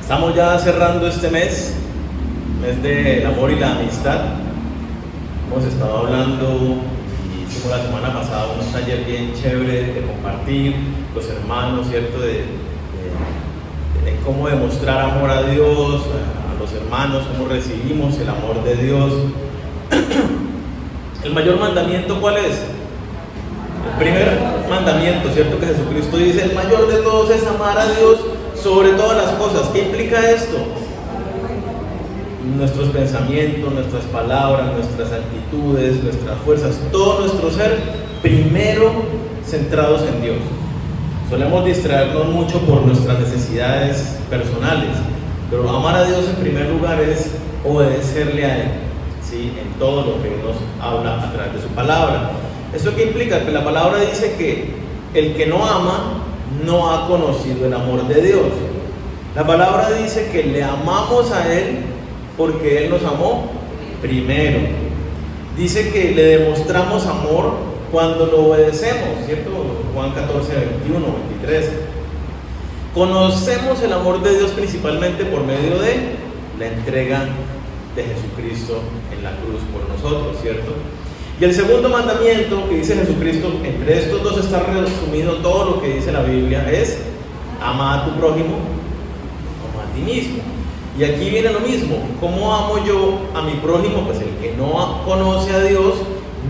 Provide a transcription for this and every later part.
Estamos ya cerrando este mes del amor y la amistad. Hemos estado hablando, y hicimos la semana pasada un taller bien chévere de compartir los hermanos, ¿cierto? De cómo demostrar amor a Dios, a los hermanos, cómo recibimos el amor de Dios. El mayor mandamiento, ¿cuál es? El primer mandamiento, ¿cierto? Que Jesucristo dice, el mayor de todos es amar a Dios sobre todas las cosas. ¿Qué implica esto? Nuestros pensamientos, nuestras palabras, nuestras actitudes, nuestras fuerzas, todo nuestro ser, primero centrados en Dios. Solemos distraernos mucho por nuestras necesidades personales, pero amar a Dios en primer lugar es obedecerle a Él, ¿sí? En todo lo que nos habla a través de su palabra. ¿Esto qué implica? Que la palabra dice que el que no ama no ha conocido el amor de Dios. La palabra dice que le amamos a Él porque Él nos amó primero. Dice que le demostramos amor cuando lo obedecemos, ¿cierto? Juan 14, 21, 23. Conocemos el amor de Dios principalmente por medio de la entrega de Jesucristo en la cruz por nosotros, ¿cierto? Y el segundo mandamiento que dice Jesucristo, entre estos dos está resumido todo lo que dice la Biblia, es ama a tu prójimo como a ti mismo. Y aquí viene lo mismo. ¿Cómo amo yo a mi prójimo? Pues el que no conoce a Dios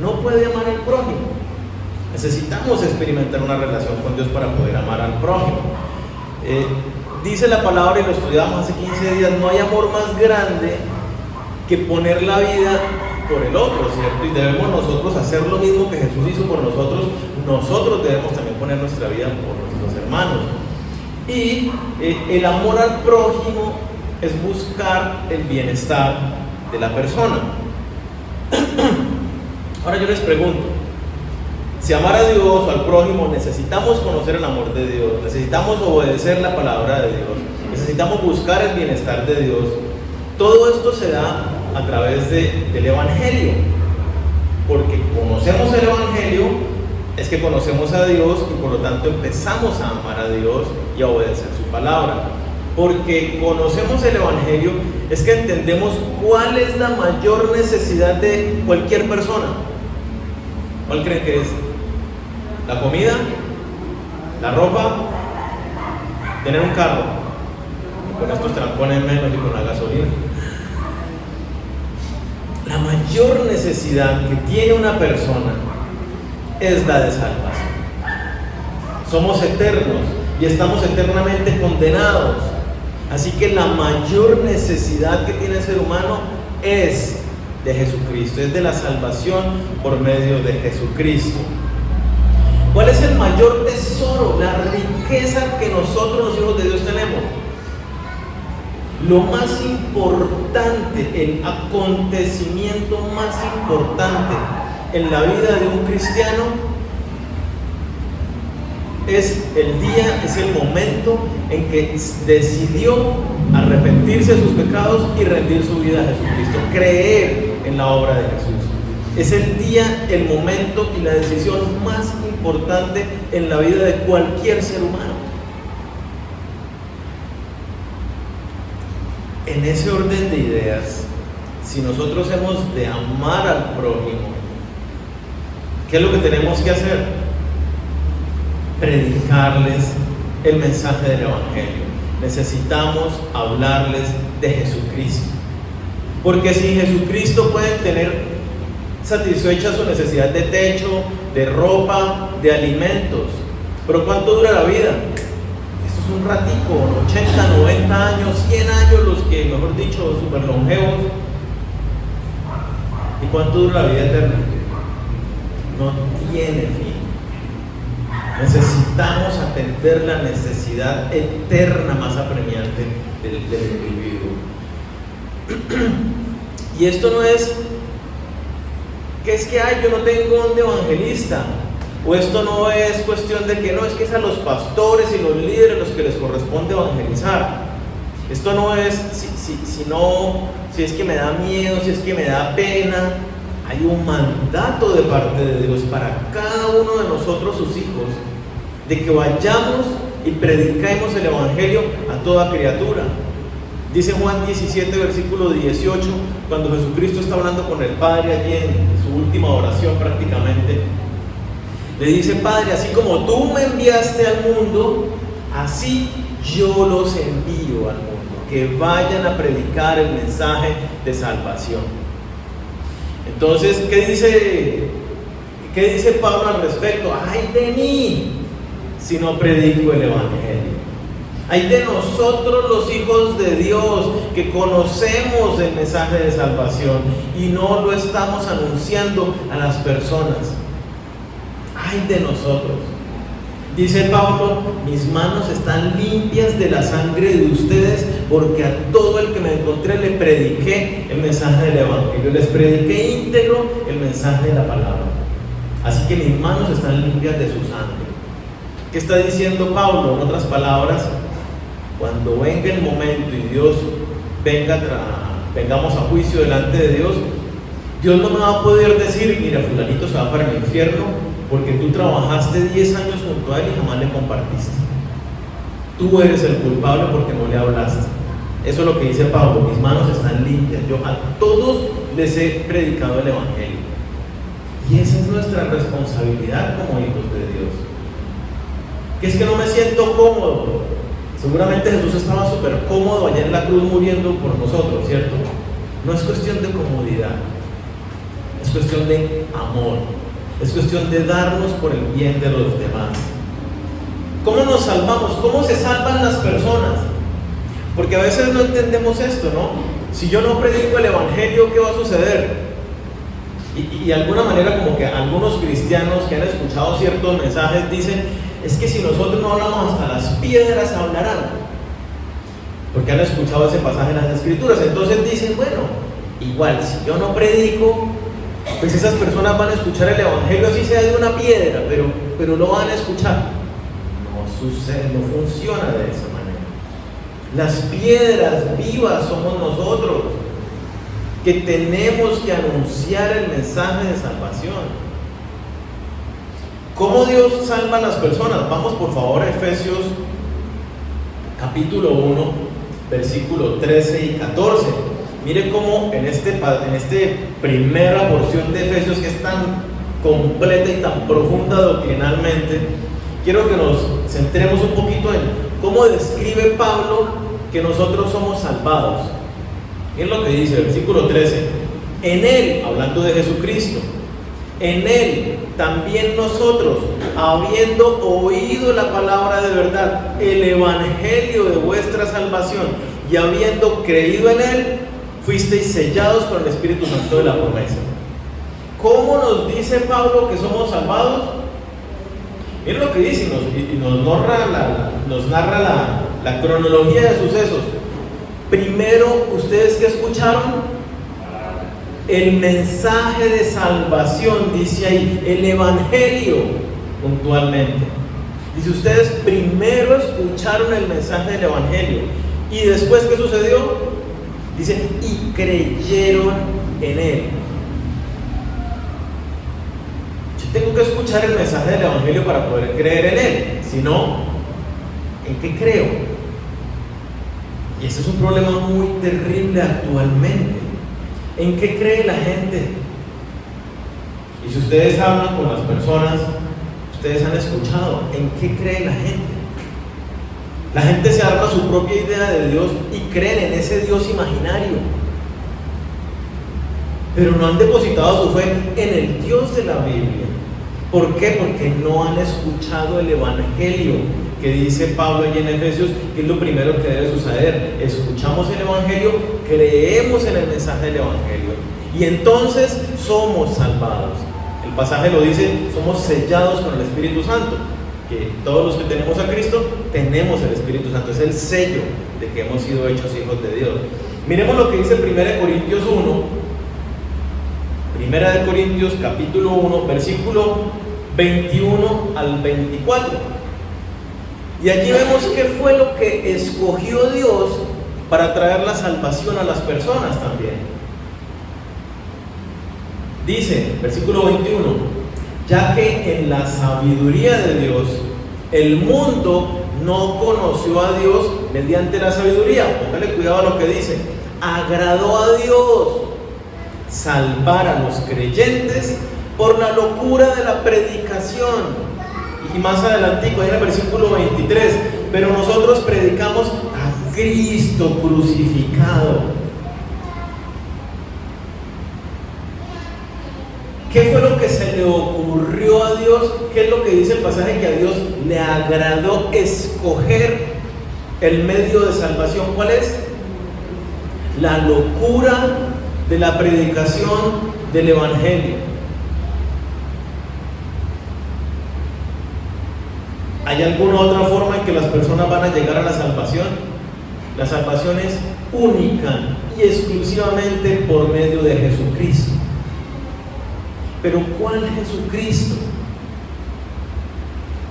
no puede amar al prójimo. Necesitamos experimentar una relación con Dios para poder amar al prójimo. Dice la palabra, y lo estudiamos hace 15 días, no hay amor más grande que poner la vida por el otro, ¿cierto? Y debemos nosotros hacer lo mismo que Jesús hizo por nosotros. Nosotros debemos también poner nuestra vida por nuestros hermanos. Y el amor al prójimo es buscar el bienestar de la persona. Ahora yo les pregunto, si amar a Dios o al prójimo necesitamos conocer el amor de Dios, necesitamos obedecer la palabra de Dios, necesitamos buscar el bienestar de Dios, todo esto se da a través del Evangelio, porque conocemos el Evangelio, es que conocemos a Dios y por lo tanto empezamos a amar a Dios y a obedecer su palabra. Porque conocemos el Evangelio, es que entendemos cuál es la mayor necesidad de cualquier persona. ¿Cuál creen que es? ¿La comida? ¿La ropa? ¿Tener un carro? Con estos trancones menos y con la gasolina. La mayor necesidad que tiene una persona es la de salvación. Somos eternos y estamos eternamente condenados. Así que la mayor necesidad que tiene el ser humano es de Jesucristo, es de la salvación por medio de Jesucristo. ¿Cuál es el mayor tesoro, la riqueza que nosotros los hijos de Dios tenemos? Lo más importante, el acontecimiento más importante en la vida de un cristiano es el día, es el momento en que decidió arrepentirse de sus pecados y rendir su vida a Jesucristo, creer en la obra de Jesús. Es el día, el momento y la decisión más importante en la vida de cualquier ser humano. En ese orden de ideas, si nosotros hemos de amar al prójimo, ¿qué es lo que tenemos que hacer? Predicarles el mensaje del Evangelio. Necesitamos hablarles de Jesucristo, porque sin Jesucristo pueden tener satisfecha su necesidad de techo, de ropa, de alimentos, pero ¿cuánto dura la vida? Esto es un ratico, 80, 90 años, 100 años, los que, mejor dicho, super longevos. ¿Y cuánto dura la vida eterna? No tiene fin. Necesitamos atender la necesidad eterna más apremiante del individuo. Y esto no es que yo no tengo un evangelista, o esto no es cuestión de que no, es que es a los pastores y los líderes los que les corresponde evangelizar. Esto no es si es que me da miedo, si es que me da pena. Hay un mandato de parte de Dios para cada uno de nosotros, sus hijos, de que vayamos y prediquemos el Evangelio a toda criatura. Dice Juan 17, versículo 18, cuando Jesucristo está hablando con el Padre allí en su última oración prácticamente, le dice: Padre, así como tú me enviaste al mundo, así yo los envío al mundo, que vayan a predicar el mensaje de salvación. Entonces, ¿qué dice Pablo al respecto? ¡Ay de mí si no predico el Evangelio! ¡Ay de nosotros los hijos de Dios que conocemos el mensaje de salvación y no lo estamos anunciando a las personas! ¡Ay de nosotros! Dice Pablo: mis manos están limpias de la sangre de ustedes, porque a todo el que me encontré le prediqué el mensaje del Evangelio, les prediqué íntegro el mensaje de la palabra. Así que mis manos están limpias de su sangre. ¿Qué está diciendo Pablo? En otras palabras, cuando venga el momento y Dios vengamos a juicio delante de Dios, Dios no me va a poder decir: mira, fulanito se va para el infierno porque tú trabajaste 10 años junto a él y jamás le compartiste. Tú eres el culpable porque no le hablaste. Eso es lo que dice Pablo: mis manos están limpias, yo a todos les he predicado el Evangelio. Y esa es nuestra responsabilidad como hijos de Dios. Que es que no me siento cómodo. Seguramente Jesús estaba súper cómodo allá en la cruz muriendo por nosotros, ¿cierto? No es cuestión de comodidad, es cuestión de amor, es cuestión de darnos por el bien de los demás. ¿Cómo nos salvamos? ¿Cómo se salvan las personas? Porque a veces no entendemos esto, ¿no? Si yo no predico el Evangelio, ¿qué va a suceder? Y de alguna manera, como que algunos cristianos que han escuchado ciertos mensajes dicen: es que si nosotros no hablamos, hasta las piedras hablarán, porque han escuchado ese pasaje en las Escrituras. Entonces dicen: bueno, igual si yo no predico, pues esas personas van a escuchar el Evangelio, así sea de una piedra, pero lo van a escuchar. No sucede, no funciona de esa manera. Las piedras vivas somos nosotros, que tenemos que anunciar el mensaje de salvación. ¿Cómo Dios salva a las personas? Vamos por favor a Efesios capítulo 1, versículo 13 y 14. Mire cómo en esta primera porción de Efesios, que es tan completa y tan profunda doctrinalmente, quiero que nos centremos un poquito en cómo describe Pablo que nosotros somos salvados. Es lo que dice el versículo 13: en Él, hablando de Jesucristo, en Él también nosotros, habiendo oído la palabra de verdad, el Evangelio de vuestra salvación, y habiendo creído en Él, fuisteis sellados con el Espíritu Santo de la promesa. ¿Cómo nos dice Pablo que somos salvados? Miren lo que dice, y nos narra la cronología de sucesos. Primero, ¿ustedes qué escucharon? El mensaje de salvación, dice ahí, el Evangelio, puntualmente. Dice: ustedes primero escucharon el mensaje del Evangelio. ¿Y después qué sucedió? Dice: y creyeron en Él. Yo tengo que escuchar el mensaje del Evangelio para poder creer en Él. Si no, ¿en qué creo? Y ese es un problema muy terrible actualmente. ¿En qué cree la gente? Y si ustedes hablan con las personas, ustedes han escuchado, ¿en qué cree la gente? La gente se arma su propia idea de Dios y creen en ese Dios imaginario, pero no han depositado su fe en el Dios de la Biblia. ¿Por qué? Porque no han escuchado el Evangelio, que dice Pablo allí en Efesios, que es lo primero que debe suceder. Escuchamos el Evangelio, creemos en el mensaje del Evangelio, y entonces somos salvados. El pasaje lo dice: somos sellados con el Espíritu Santo, que todos los que tenemos a Cristo tenemos el Espíritu Santo, es el sello de que hemos sido hechos hijos de Dios. Miremos lo que dice 1 Corintios 1, 1 Corintios capítulo 1, versículo 21 al 24. Y allí vemos qué fue lo que escogió Dios para traer la salvación a las personas también. Dice, versículo 21: ya que en la sabiduría de Dios, el mundo no conoció a Dios mediante la sabiduría. Póngale cuidado a lo que dice. Agradó a Dios salvar a los creyentes por la locura de la predicación. Y más adelantico, en el versículo 23, pero nosotros predicamos a Cristo crucificado. ¿Qué fue lo que se le ocurrió a Dios? ¿Qué es lo que dice el pasaje? Que a Dios le agradó escoger el medio de salvación. ¿Cuál es? La locura de la predicación del Evangelio. ¿Hay alguna otra forma en que las personas van a llegar a la salvación? La salvación es única y exclusivamente por medio de Jesucristo. Pero ¿cuál Jesucristo?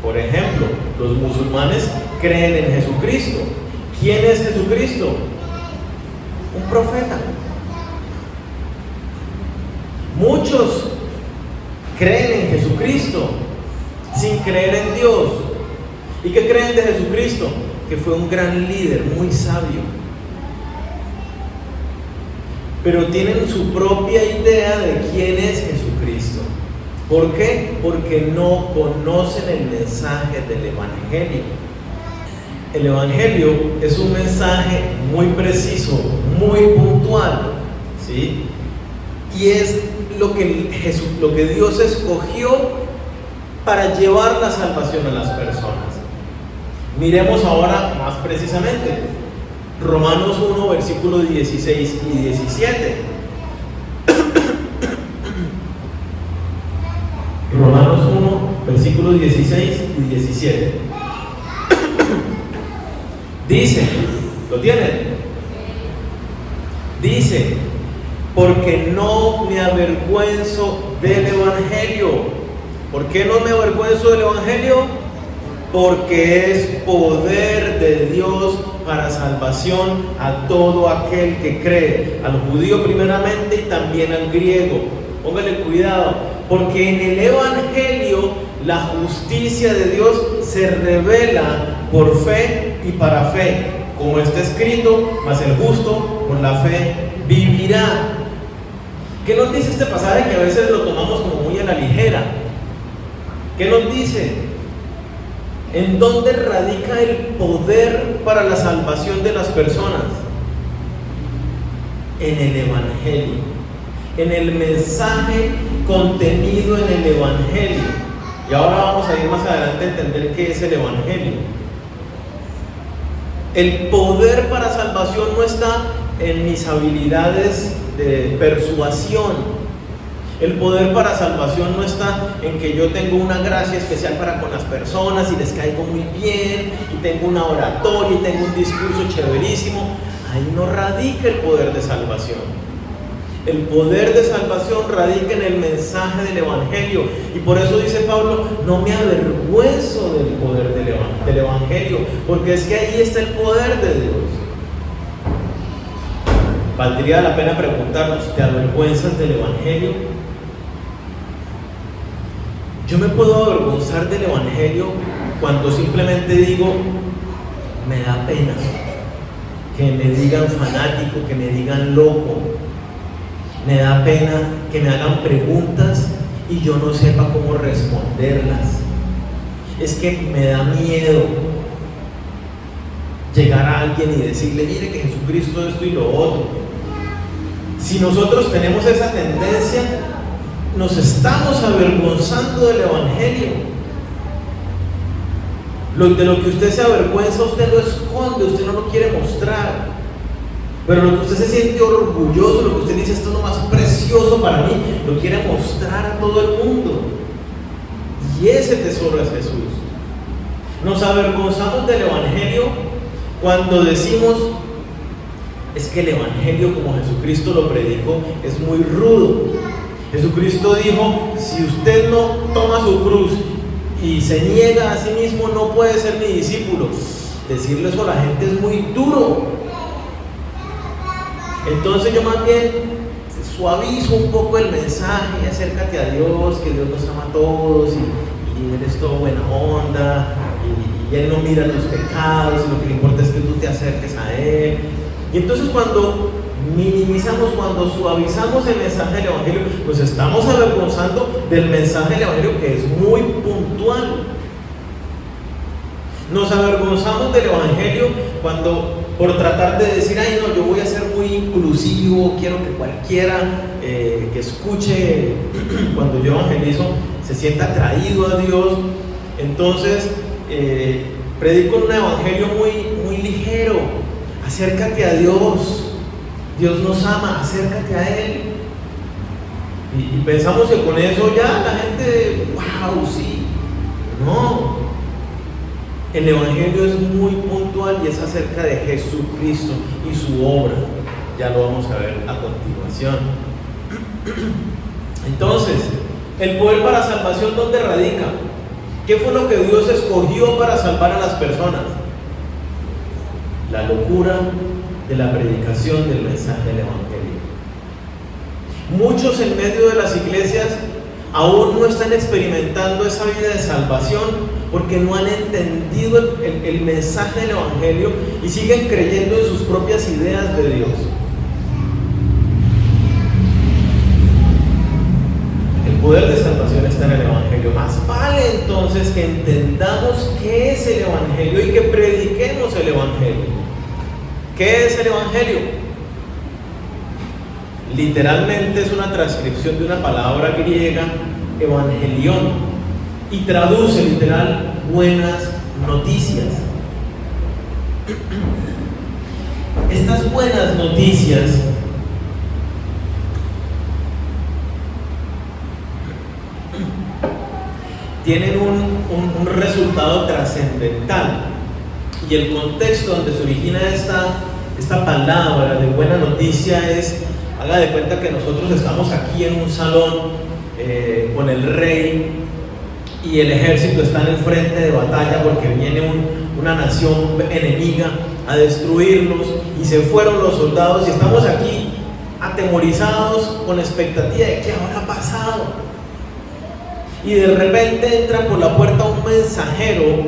Por ejemplo, los musulmanes creen en Jesucristo. ¿Quién es Jesucristo? Un profeta. Muchos creen en Jesucristo sin creer en Dios. ¿Y qué creen de Jesucristo? Que fue un gran líder, muy sabio. Pero tienen su propia idea de quién es Jesucristo. ¿Por qué? Porque no conocen el mensaje del Evangelio. El Evangelio es un mensaje muy preciso, muy puntual, ¿sí? Y es lo que Dios escogió para llevar la salvación a las personas. Miremos ahora más precisamente Romanos 1, versículos 16 y 17. Romanos 1, versículos 16 y 17. Dice, ¿lo tienen? Dice, porque no me avergüenzo del Evangelio. ¿Por qué no me avergüenzo del Evangelio? Porque es poder de Dios para salvación a todo aquel que cree, al judío primeramente y también al griego. Póngale cuidado, porque en el Evangelio la justicia de Dios se revela por fe y para fe, como está escrito, mas el justo por la fe vivirá. ¿Qué nos dice este pasaje que a veces lo tomamos como muy a la ligera? ¿Qué nos dice? ¿En dónde radica el poder para la salvación de las personas? En el Evangelio, en el mensaje contenido en el Evangelio. Y ahora vamos a ir más adelante a entender qué es el Evangelio. El poder para salvación no está en mis habilidades de persuasión. El poder para salvación no está en que yo tengo una gracia especial para con las personas y les caigo muy bien y tengo una oratoria y tengo un discurso chéverísimo. Ahí no radica el poder de salvación. El poder de salvación radica en el mensaje del Evangelio. Y por eso dice Pablo, no me avergüenzo del poder del Evangelio, porque es que ahí está el poder de Dios. Valdría la pena preguntarnos, ¿te avergüenzas del Evangelio? Yo me puedo avergonzar del Evangelio cuando simplemente digo, me da pena que me digan fanático, que me digan loco. Me da pena que me hagan preguntas y yo no sepa cómo responderlas. Es que me da miedo llegar a alguien y decirle, mire que Jesucristo esto y lo otro. Si nosotros tenemos esa tendencia, nos estamos avergonzando del Evangelio. De lo que usted se avergüenza, usted lo esconde, usted no lo quiere mostrar. Pero lo que usted se siente orgulloso, lo que usted dice, esto es lo más precioso para mí, lo quiere mostrar a todo el mundo. Y ese tesoro es Jesús. Nos avergonzamos del Evangelio cuando decimos, es que el Evangelio como Jesucristo lo predicó es muy rudo. Jesucristo dijo, si usted no toma su cruz y se niega a sí mismo, no puede ser mi discípulo. Decirle eso a la gente es muy duro. Entonces yo más bien suavizo un poco el mensaje, acércate a Dios, que Dios nos ama a todos y eres todo buena onda y Él no mira tus pecados, lo que le importa es que tú te acerques a Él. Y entonces cuando minimizamos, cuando suavizamos el mensaje del Evangelio, nos estamos avergonzando del mensaje del Evangelio, que es muy puntual. Nos avergonzamos del Evangelio cuando, por tratar de decir, ay no, yo voy a ser muy inclusivo, quiero que cualquiera que escuche cuando yo evangelizo se sienta atraído a Dios. Entonces predico un evangelio muy ligero. Acércate a Dios, Dios nos ama, acércate a Él. Y pensamos que con eso ya la gente, wow, sí. No, el evangelio es muy puntual y es acerca de Jesucristo y su obra. Ya lo vamos a ver a continuación. Entonces, el poder para salvación, ¿dónde radica? ¿Qué fue lo que Dios escogió para salvar a las personas? La locura de la predicación del mensaje del Evangelio. Muchos en medio de las iglesias aún no están experimentando esa vida de salvación porque no han entendido el mensaje del Evangelio y siguen creyendo en sus propias ideas de Dios. El poder de salvación está en el Evangelio. Más vale entonces que entendamos qué es el Evangelio y que prediquemos el Evangelio. ¿Qué es el Evangelio? Literalmente es una transcripción de una palabra griega, evangelión, y traduce literal buenas noticias. Estas buenas noticias tienen un resultado trascendental, y el contexto donde se origina esta palabra de buena noticia es, haga de cuenta que nosotros estamos aquí en un salón con el rey y el ejército está en el frente de batalla porque viene una nación enemiga a destruirnos y se fueron los soldados y estamos aquí atemorizados con expectativa de qué habrá pasado. Y de repente entra por la puerta un mensajero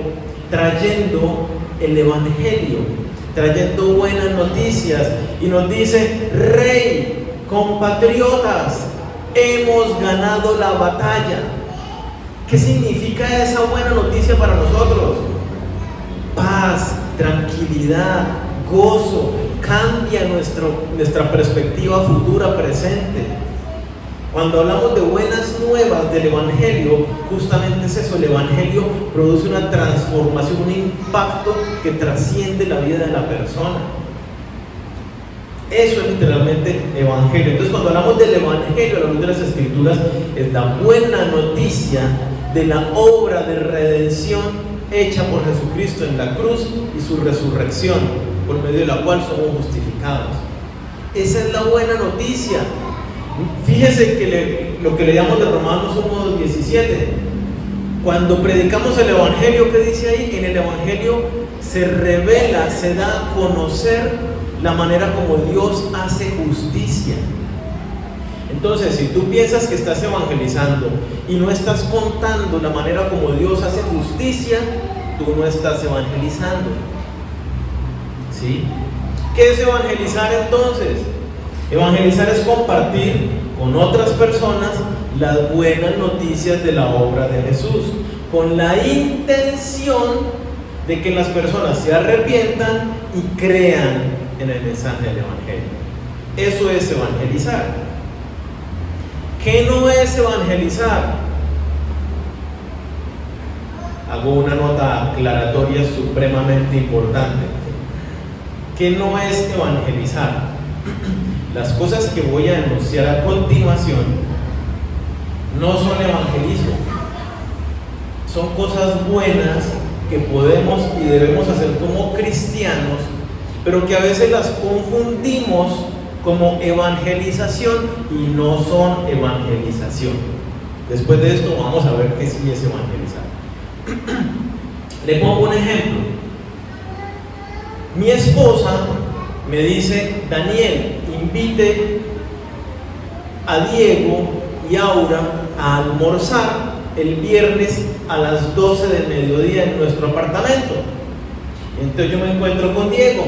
trayendo el Evangelio, trayendo buenas noticias, y nos dice: Rey, compatriotas, hemos ganado la batalla. ¿Qué significa esa buena noticia para nosotros? Paz, tranquilidad, gozo, cambia nuestra perspectiva futura, presente. Cuando hablamos de buenas nuevas del Evangelio, justamente es eso, el Evangelio produce una transformación, un impacto que trasciende la vida de la persona. Eso es literalmente Evangelio. Entonces, cuando hablamos del Evangelio, a la luz de las Escrituras, es la buena noticia de la obra de redención hecha por Jesucristo en la cruz y su resurrección, por medio de la cual somos justificados. Esa es la buena noticia. Fíjese que lo que leíamos de Romanos 1:17, cuando predicamos el Evangelio, ¿qué dice ahí? En el Evangelio se revela, se da a conocer la manera como Dios hace justicia. Entonces, si tú piensas que estás evangelizando y no estás contando la manera como Dios hace justicia, tú no estás evangelizando. ¿Sí? ¿Qué es evangelizar entonces? Evangelizar es compartir con otras personas las buenas noticias de la obra de Jesús, con la intención de que las personas se arrepientan y crean en el mensaje del Evangelio. Eso es evangelizar. ¿Qué no es evangelizar? Hago una nota aclaratoria supremamente importante. ¿Qué no es evangelizar? Las cosas que voy a enunciar a continuación no son evangelismo, son cosas buenas que podemos y debemos hacer como cristianos, pero que a veces las confundimos como evangelización y no son evangelización. Después de esto vamos a ver qué sí es evangelizar. Le pongo un ejemplo. Mi esposa me dice: Daniel, invite a Diego y Aura a almorzar el viernes a las 12 del mediodía en nuestro apartamento. Entonces yo me encuentro con Diego.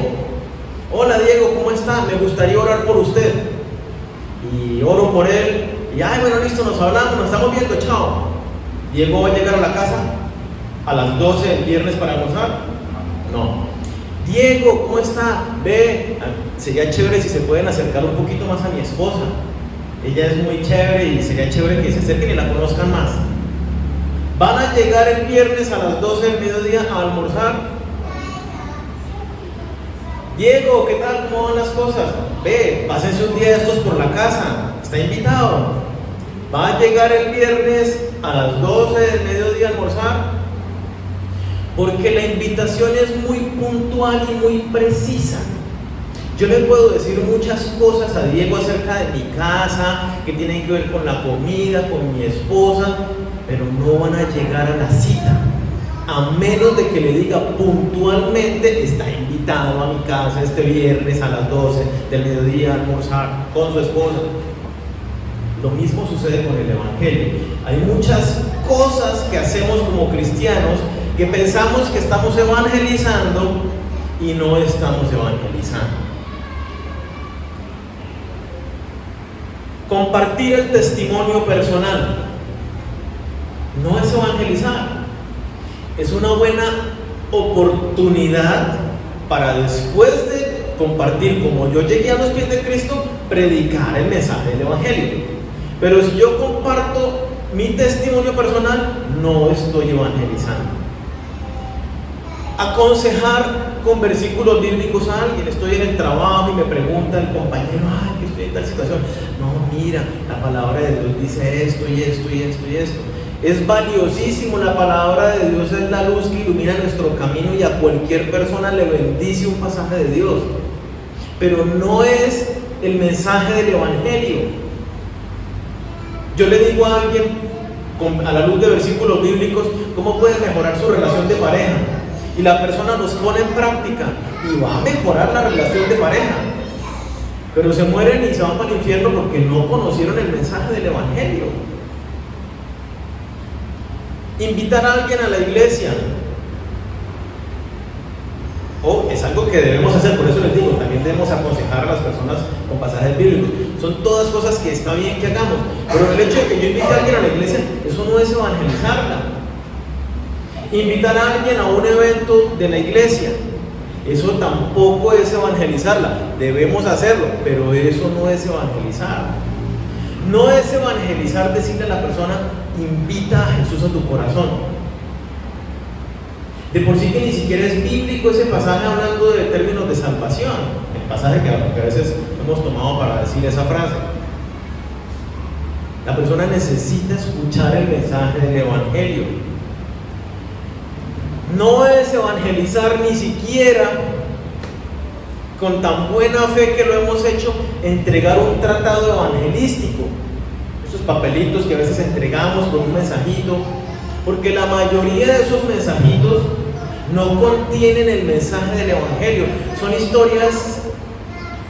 Hola Diego, ¿cómo está? Me gustaría orar por usted. Y oro por él. Y ay, bueno, listo, nos hablamos, nos estamos viendo, chao. Diego va a llegar a la casa a las 12 el viernes para almorzar. No. Diego, ¿cómo está? Ve, sería chévere si se pueden acercar un poquito más a mi esposa. Ella es muy chévere y sería chévere que se acerquen y la conozcan más. ¿Van a llegar el viernes a las 12 del mediodía a almorzar? Diego, ¿qué tal? ¿Cómo van las cosas? Ve, pásense un día de estos por la casa, está invitado. ¿Va a llegar el viernes a las 12 del mediodía a almorzar? Porque la invitación es muy puntual y muy precisa. Yo le puedo decir muchas cosas a Diego acerca de mi casa, que tienen que ver con la comida, con mi esposa, pero no van a llegar a la cita, a menos de que le diga puntualmente: está invitado a mi casa este viernes a las 12 del mediodía a almorzar con su esposa. Lo mismo sucede con el Evangelio. Hay muchas cosas que hacemos como cristianos que pensamos que estamos evangelizando y no estamos evangelizando. Compartir el testimonio personal no es evangelizar. Es una buena oportunidad para, después de compartir como yo llegué a los pies de Cristo, predicar el mensaje del Evangelio. Pero si yo comparto mi testimonio personal, no estoy evangelizando. Aconsejar con versículos bíblicos a alguien. Estoy en el trabajo y me pregunta el compañero: ay, que estoy en tal situación. No, mira, la palabra de Dios dice esto y esto y esto y esto. Es valiosísimo, la palabra de Dios es la luz que ilumina nuestro camino y a cualquier persona le bendice un pasaje de Dios. Pero no es el mensaje del Evangelio. Yo le digo a alguien, a la luz de versículos bíblicos, cómo puede mejorar su relación de pareja. Y la persona los pone en práctica y va a mejorar la relación de pareja. Pero se mueren y se van para el infierno porque no conocieron el mensaje del Evangelio. Invitar a alguien a la iglesia, es algo que debemos hacer. Por eso les digo, también debemos aconsejar a las personas con pasajes bíblicos. Son todas cosas que está bien que hagamos, pero el hecho de que yo invite a alguien a la iglesia, eso no es evangelizarla. Invitar a alguien a un evento de la iglesia, eso tampoco es evangelizarla. Debemos hacerlo, pero eso no es evangelizar. No es evangelizar decirle a la persona: invita a Jesús a tu corazón. De por sí que ni siquiera es bíblico ese pasaje hablando de términos de salvación, el pasaje que a veces hemos tomado para decir esa frase. La persona necesita escuchar el mensaje del Evangelio. No es evangelizar ni siquiera, con tan buena fe que lo hemos hecho, entregar un tratado evangelístico, esos papelitos que a veces entregamos con un mensajito, porque la mayoría de esos mensajitos no contienen el mensaje del Evangelio. Son historias,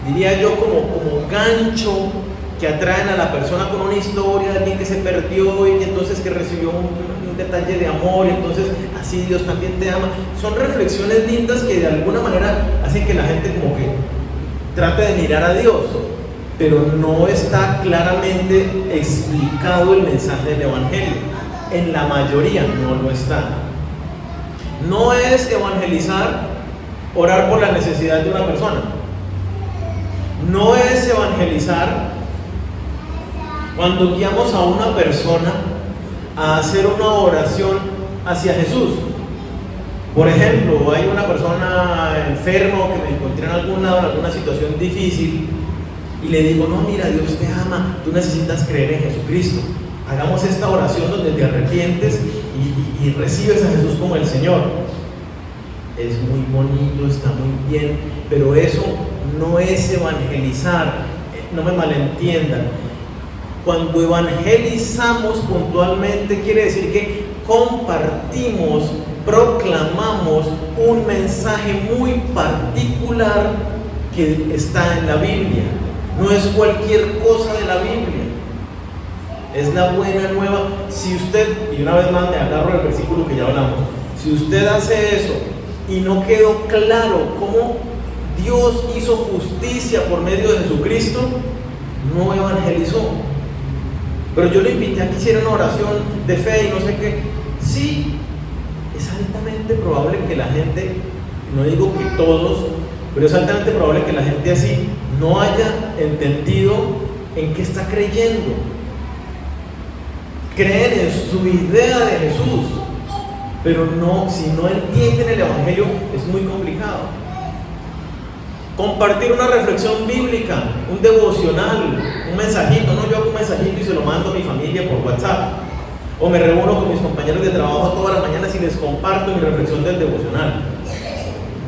diría yo, como gancho, que atraen a la persona con una historia de alguien que se perdió y que entonces que recibió un detalle de amor, y entonces así Dios también te ama. Son reflexiones lindas que de alguna manera hacen que la gente como que trate de mirar a Dios, pero no está claramente explicado el mensaje del Evangelio. En la mayoría no lo está. No es evangelizar orar por la necesidad de una persona. No es evangelizar cuando guiamos a una persona a hacer una oración hacia Jesús. Por ejemplo, hay una persona enferma que me encontré en algún lado, en alguna situación difícil, y le digo: no, mira, Dios te ama, tú necesitas creer en Jesucristo. Hagamos esta oración donde te arrepientes y recibes a Jesús como el Señor. Es muy bonito, está muy bien, pero eso no es evangelizar. No me malentiendan. Cuando evangelizamos puntualmente, quiere decir que compartimos, proclamamos un mensaje muy particular que está en la Biblia. No es cualquier cosa de la Biblia. es la buena nueva. Si usted, y una vez más me agarro del versículo que ya hablamos, si usted hace eso y no quedó claro cómo Dios hizo justicia por medio de Jesucristo, no evangelizó. Pero yo le invité a que hiciera una oración de fe y no sé qué. Sí, es altamente probable que la gente, no digo que todos, pero es altamente probable que la gente así no haya entendido en qué está creyendo. Creen en su idea de Jesús, pero no, si no entienden el Evangelio es muy complicado. Compartir una reflexión bíblica, un devocional, un mensajito, no, yo hago un mensajito y se lo mando a mi familia por WhatsApp, o me reúno con mis compañeros de trabajo todas las mañanas y les comparto mi reflexión del devocional.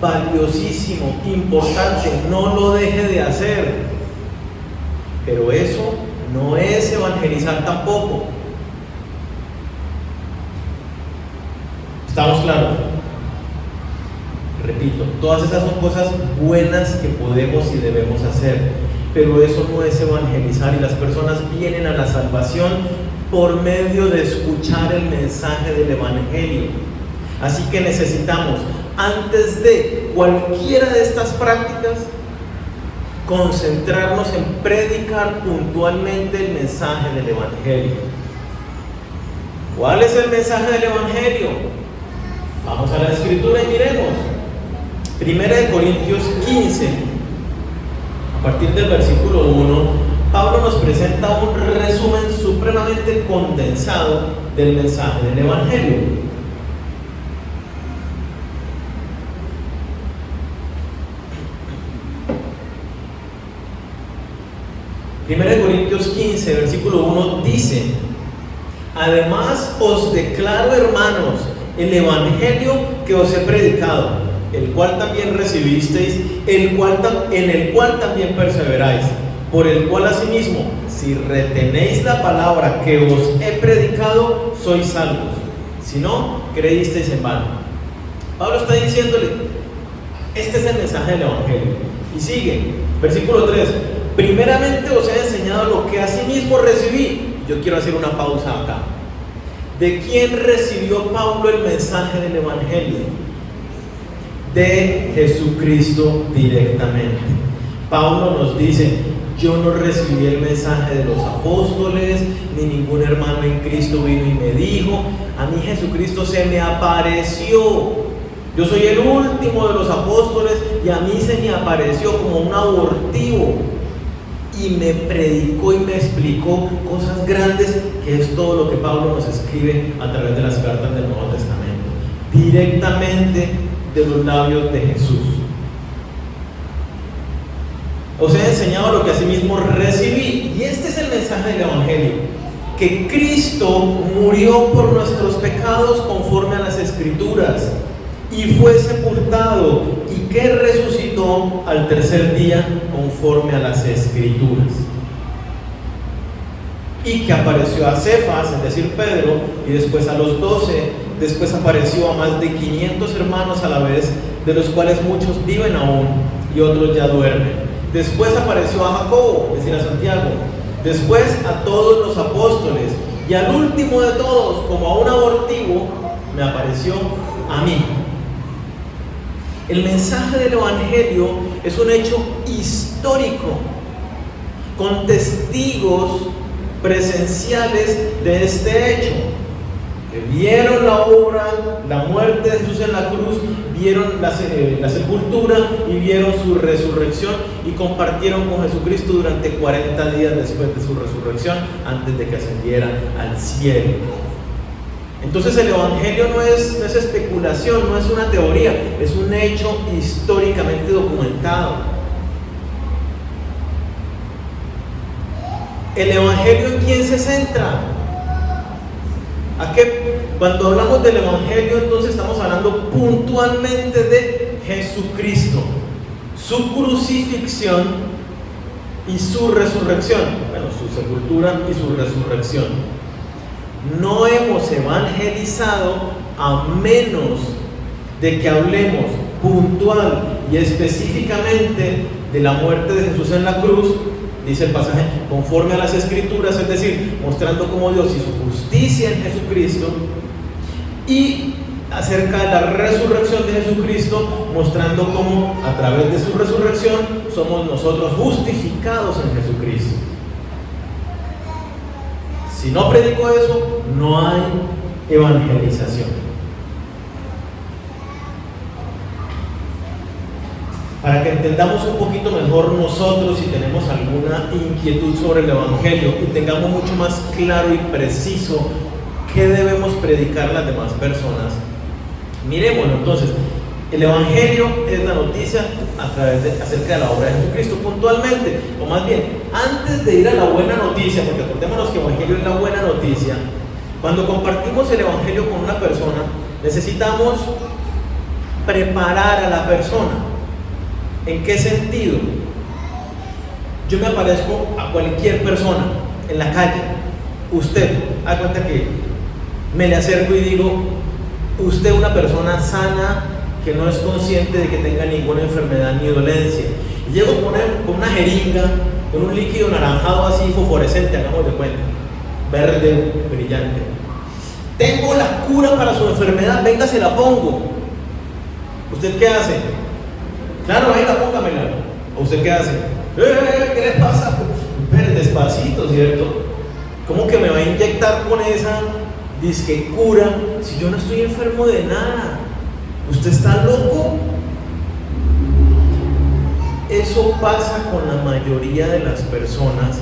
Valiosísimo, importante, no lo deje de hacer, pero eso no es evangelizar tampoco. ¿Estamos claros? Repito, todas esas son cosas buenas que podemos y debemos hacer, pero eso no es evangelizar, y las personas vienen a la salvación por medio de escuchar el mensaje del Evangelio. Así que necesitamos, antes de cualquiera de estas prácticas, concentrarnos en predicar puntualmente el mensaje del Evangelio. ¿Cuál es el mensaje del Evangelio? Vamos a la Escritura y miremos. 1 Corintios 15, a partir del versículo 1, Pablo nos presenta un resumen supremamente condensado del mensaje del Evangelio. Primera de Corintios 15, versículo 1 dice: además os declaro, hermanos, el Evangelio que os he predicado, el cual también recibisteis, en el cual también perseveráis, por el cual asimismo, si retenéis la palabra que os he predicado, sois salvos, si no, creísteis en vano. Pablo está diciéndole, este es el mensaje del Evangelio, y sigue, versículo 3, primeramente os he enseñado lo que asimismo recibí. Yo quiero hacer una pausa acá. ¿De quién recibió Pablo el mensaje del Evangelio? De Jesucristo directamente. Pablo nos dice, yo no recibí el mensaje de los apóstoles, ni ningún hermano en Cristo vino y me dijo, a mí Jesucristo se me apareció. Yo soy el último de los apóstoles y a mí se me apareció como un abortivo y me predicó y me explicó cosas grandes, que es todo lo que Pablo nos escribe a través de las cartas del Nuevo Testamento, directamente de los labios de Jesús. Os he enseñado lo que asimismo recibí, y este es el mensaje del Evangelio, que Cristo murió por nuestros pecados conforme a las Escrituras, y fue sepultado, y que resucitó al tercer día conforme a las Escrituras, y que apareció a Cefas, es decir, Pedro, y después a los 12, después apareció a más de 500 hermanos a la vez, de los cuales muchos viven aún y otros ya duermen. Después apareció a Jacobo, es decir, a Santiago, después a todos los apóstoles, y al último de todos, como a un abortivo, me apareció a mí. El mensaje del Evangelio es un hecho histórico, con testigos presenciales de este hecho, que vieron la obra, la muerte de Jesús en la cruz, vieron la sepultura y vieron su resurrección, y compartieron con Jesucristo durante 40 días después de su resurrección, antes de que ascendiera al cielo. Entonces el Evangelio no es especulación, no es una teoría, es un hecho históricamente documentado. ¿El Evangelio en quién se centra? Cuando hablamos del Evangelio, entonces estamos hablando puntualmente de Jesucristo, su crucifixión y su resurrección, bueno, su sepultura y su resurrección. No hemos evangelizado a menos de que hablemos puntual y específicamente de la muerte de Jesús en la cruz dice el pasaje, conforme a las Escrituras, es decir, mostrando cómo Dios hizo justicia en Jesucristo, y acerca de la resurrección de Jesucristo, mostrando cómo a través de su resurrección somos nosotros justificados en Jesucristo. Si no predico eso, no hay evangelización. Para que entendamos un poquito mejor nosotros, si tenemos alguna inquietud sobre el Evangelio y tengamos mucho más claro y preciso qué debemos predicar a las demás personas, miremoslo. Entonces, el Evangelio es la noticia acerca de la obra de Jesucristo puntualmente, o más bien, antes de ir a la buena noticia, porque acordémonos que el Evangelio es la buena noticia. Cuando compartimos el Evangelio con una persona, necesitamos preparar a la persona. ¿En qué sentido? Yo me aparezco a cualquier persona en la calle. Usted, haz cuenta que me le acerco y digo, usted es una persona sana que no es consciente de que tenga ninguna enfermedad ni dolencia. Y llego con una jeringa, con un líquido naranjado así fosforescente, hagamos de cuenta, verde, brillante. Tengo la cura para su enfermedad, venga, se la pongo. ¿Usted qué hace? Claro, venga, póngamela. ¿O usted qué hace? ¿Qué le pasa? Pero despacito, ¿cierto? ¿Cómo que me va a inyectar con esa disque cura si yo no estoy enfermo de nada? ¿Usted está loco? Eso pasa con la mayoría de las personas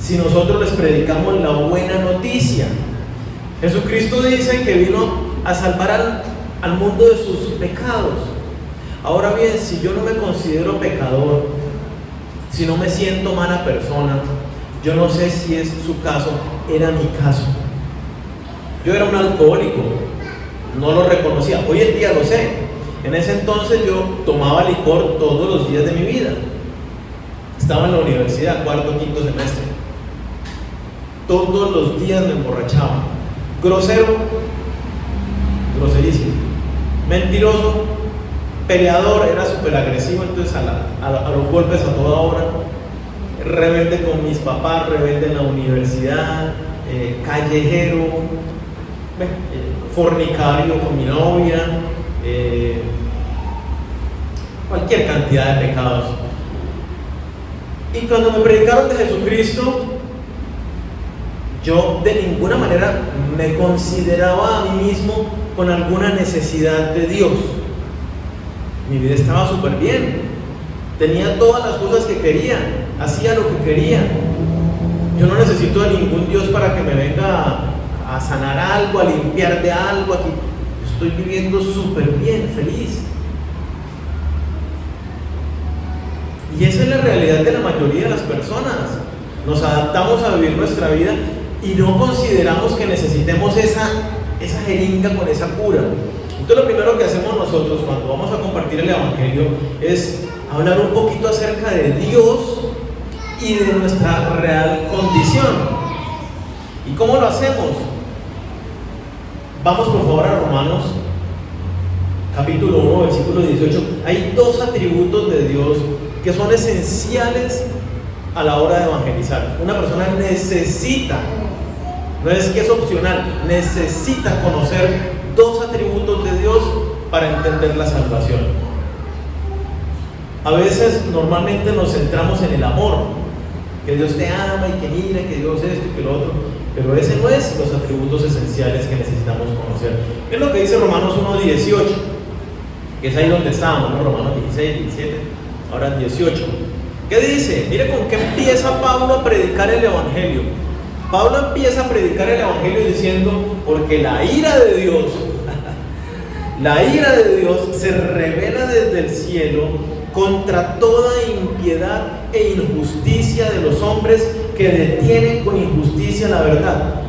si nosotros les predicamos la buena noticia. Jesucristo dice que vino a salvar al mundo de sus pecados. Ahora bien, si yo no me considero pecador, si no me siento mala persona, yo no sé si es su caso, era mi caso. Yo era un alcohólico, no lo reconocía, hoy en día lo sé. En ese entonces yo tomaba licor todos los días de mi vida. Estaba en la universidad, cuarto, quinto semestre. Todos los días me emborrachaba. Grosero, groserísimo. Mentiroso, peleador, era súper agresivo, entonces a los golpes a toda hora. Rebelde con mis papás, rebelde en la universidad, callejero, fornicario con mi novia, cualquier cantidad de pecados. Y cuando me predicaron de Jesucristo, yo de ninguna manera me consideraba a mí mismo con alguna necesidad de Dios. Mi vida estaba súper bien, tenía todas las cosas que quería, hacía lo que quería. Yo no necesito de ningún Dios para que me venga a sanar algo, a limpiar de algo. Aquí estoy viviendo súper bien, feliz. Y esa es la realidad de la mayoría de las personas. Nos adaptamos a vivir nuestra vida y no consideramos que necesitemos esa jeringa con esa cura. Entonces lo primero que hacemos nosotros cuando vamos a compartir el Evangelio es hablar un poquito acerca de Dios y de nuestra real condición. ¿Y cómo lo hacemos? Vamos por favor a Romanos capítulo 1, versículo 18. Hay dos atributos de Dios que son esenciales a la hora de evangelizar. Una persona necesita, no es que es opcional, necesita conocer dos atributos de Dios para entender la salvación. A veces normalmente nos centramos en el amor, que Dios te ama y que mira, que Dios esto y que lo otro, pero ese no es los atributos esenciales que necesitamos conocer. ¿Qué es lo que dice Romanos 1:18? Que es ahí donde estábamos, ¿no? Romanos 16, 17, ahora 18. ¿Qué dice? Mire con qué empieza Pablo a predicar el Evangelio. Pablo empieza a predicar el Evangelio diciendo, porque la ira de Dios se revela desde el cielo contra toda impiedad e injusticia de los hombres que detienen con injusticia la verdad.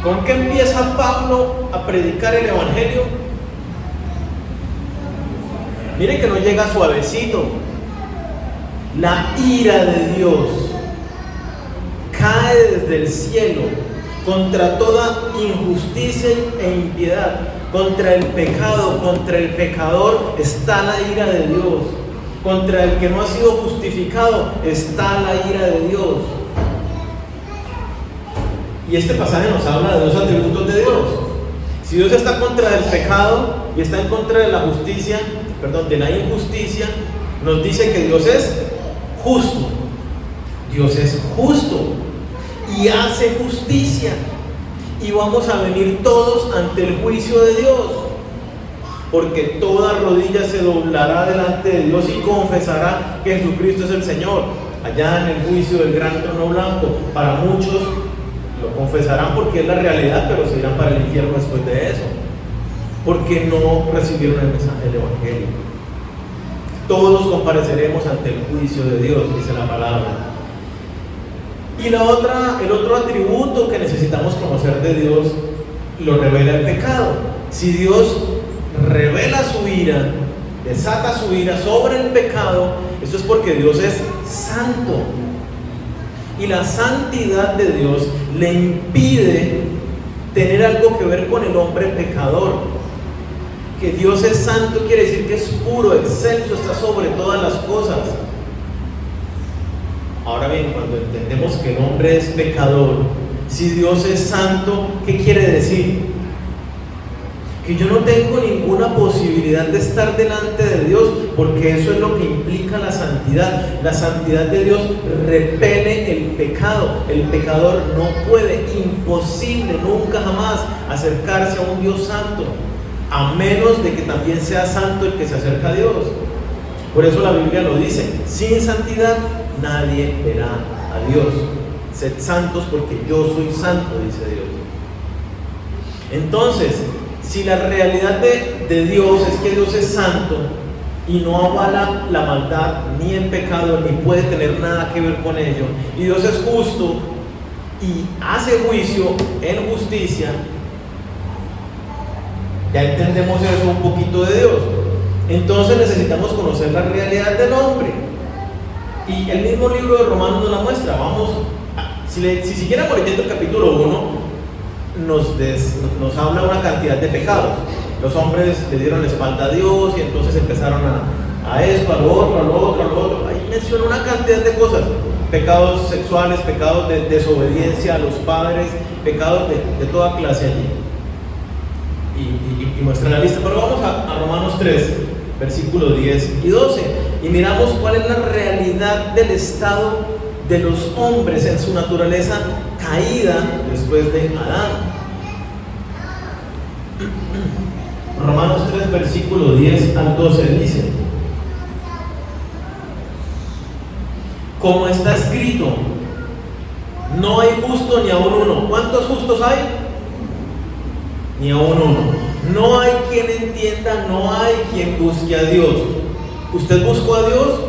¿Con qué empieza Pablo a predicar el Evangelio? Mire que no llega suavecito. La ira de Dios cae desde el cielo contra toda injusticia e impiedad, contra el pecado, contra el pecador está la ira de Dios. contra el que no ha sido justificado, está la ira de Dios. Y este pasaje nos habla de dos atributos de Dios. Si Dios está contra el pecado y está en contra de la justicia, de la injusticia, nos dice que Dios es justo. Dios es justo y hace justicia. Y vamos a venir todos ante el juicio de Dios, porque toda rodilla se doblará delante de Dios y confesará que Jesucristo es el Señor. Allá en el juicio del gran trono blanco, para muchos lo confesarán porque es la realidad, pero se irán para el infierno después de eso, porque no recibieron el mensaje del Evangelio. Todos compareceremos ante el juicio de Dios, dice la palabra. Y el otro atributo que necesitamos conocer de Dios lo revela el pecado. Si Dios revela su ira, desata su ira sobre el pecado, eso es porque Dios es santo. Y la santidad de Dios le impide tener algo que ver con el hombre pecador. Que Dios es santo quiere decir que es puro, excelso, está sobre todas las cosas. Ahora bien, cuando entendemos que el hombre es pecador, si Dios es santo, ¿qué quiere decir? Que yo no tengo ninguna posibilidad de estar delante de Dios, porque eso es lo que implica la santidad. La santidad de Dios repele el pecado. El pecador no puede, imposible, nunca jamás acercarse a un Dios santo, a menos de que también sea santo el que se acerca a Dios. Por eso la Biblia lo dice: sin santidad nadie verá a Dios. Sed santos porque yo soy santo, dice Dios. Entonces, si la realidad de Dios es que Dios es santo y no avala la maldad ni el pecado, ni puede tener nada que ver con ello, y Dios es justo y hace juicio en justicia, ya entendemos eso un poquito de Dios. Entonces necesitamos conocer la realidad del hombre, y el mismo libro de Romanos nos la muestra. Si siguiéramos leyendo el capítulo 1, nos habla una cantidad de pecados. Los hombres le dieron la espalda a Dios y entonces empezaron a esto, a lo otro. Ahí menciona una cantidad de cosas: pecados sexuales, pecados de desobediencia a los padres, pecados de toda clase allí. Y muestra la lista. Pero vamos a Romanos 3, versículos 10 y 12, y miramos cuál es la realidad del estado de los hombres en su naturaleza caída después de Adán. Romanos 3, versículo 10 al 12 dice: como está escrito, no hay justo ni aun uno. ¿Cuántos justos hay? Ni aun uno. No hay quien entienda, no hay quien busque a Dios. ¿Usted buscó a Dios?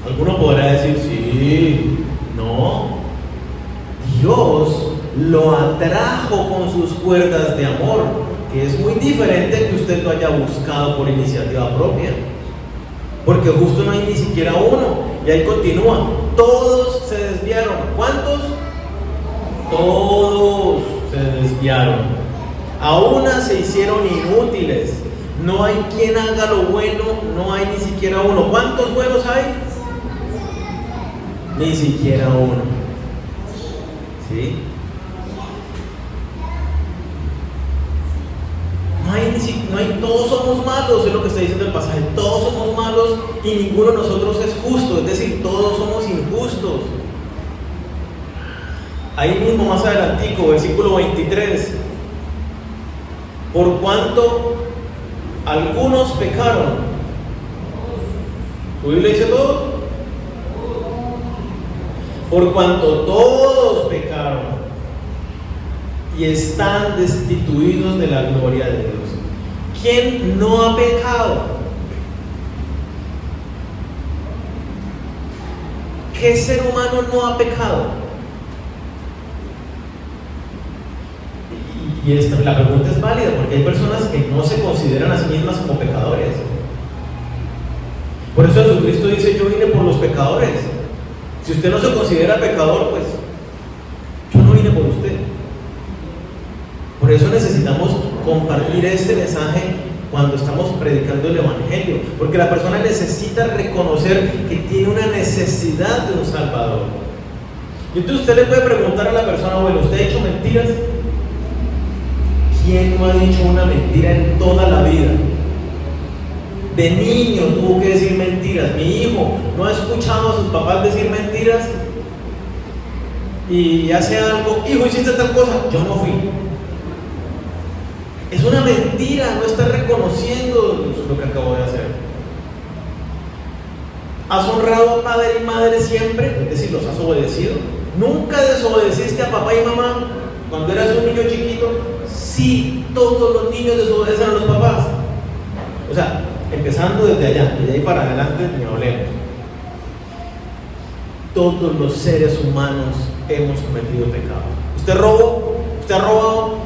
Alguno podrá decir sí, no. Dios lo atrajo con sus cuerdas de amor, que es muy diferente que usted lo haya buscado por iniciativa propia, porque justo no hay ni siquiera uno. Y ahí continúa: todos se desviaron. ¿Cuántos? Todos se desviaron, a una se hicieron inútiles. No hay quien haga lo bueno, no hay ni siquiera uno. ¿Cuántos buenos hay? Ni siquiera uno. ¿Sí? No hay, todos somos malos, es lo que está diciendo el pasaje. Todos somos malos y ninguno de nosotros es justo, es decir, todos somos injustos. Ahí mismo, más adelantico, versículo 23: por cuanto algunos pecaron. ¿Tu Biblia dice todos? Por cuanto todos pecaron y están destituidos de la gloria de Dios. ¿Quién no ha pecado? ¿Qué ser humano no ha pecado? Y la pregunta es válida, porque hay personas que no se consideran a sí mismas como pecadores. Por eso Jesucristo dice: yo vine por los pecadores. Si usted no se considera pecador, pues yo no vine por usted. Por eso necesitamos compartir este mensaje cuando estamos predicando el Evangelio, porque la persona necesita reconocer que tiene una necesidad de un Salvador. Y entonces usted le puede preguntar a la persona, bueno, ¿usted ha dicho mentiras? ¿Quién no ha dicho una mentira en toda la vida? De niño tuvo que decir mentiras. Mi hijo no ha escuchado a sus papás decir mentiras y hace algo, hijo, hiciste tal cosa, yo no fui. Es una mentira, no está reconociendo lo que acabo de hacer. ¿Has honrado a padre y madre siempre? Es decir, ¿los has obedecido? ¿Nunca desobedeciste a papá y mamá cuando eras un niño chiquito? Sí, todos los niños desobedecen a los papás. O sea, empezando desde allá, y de ahí para adelante ni hablemos. Todos los seres humanos hemos cometido pecado. ¿Usted robó? ¿Usted ha robado?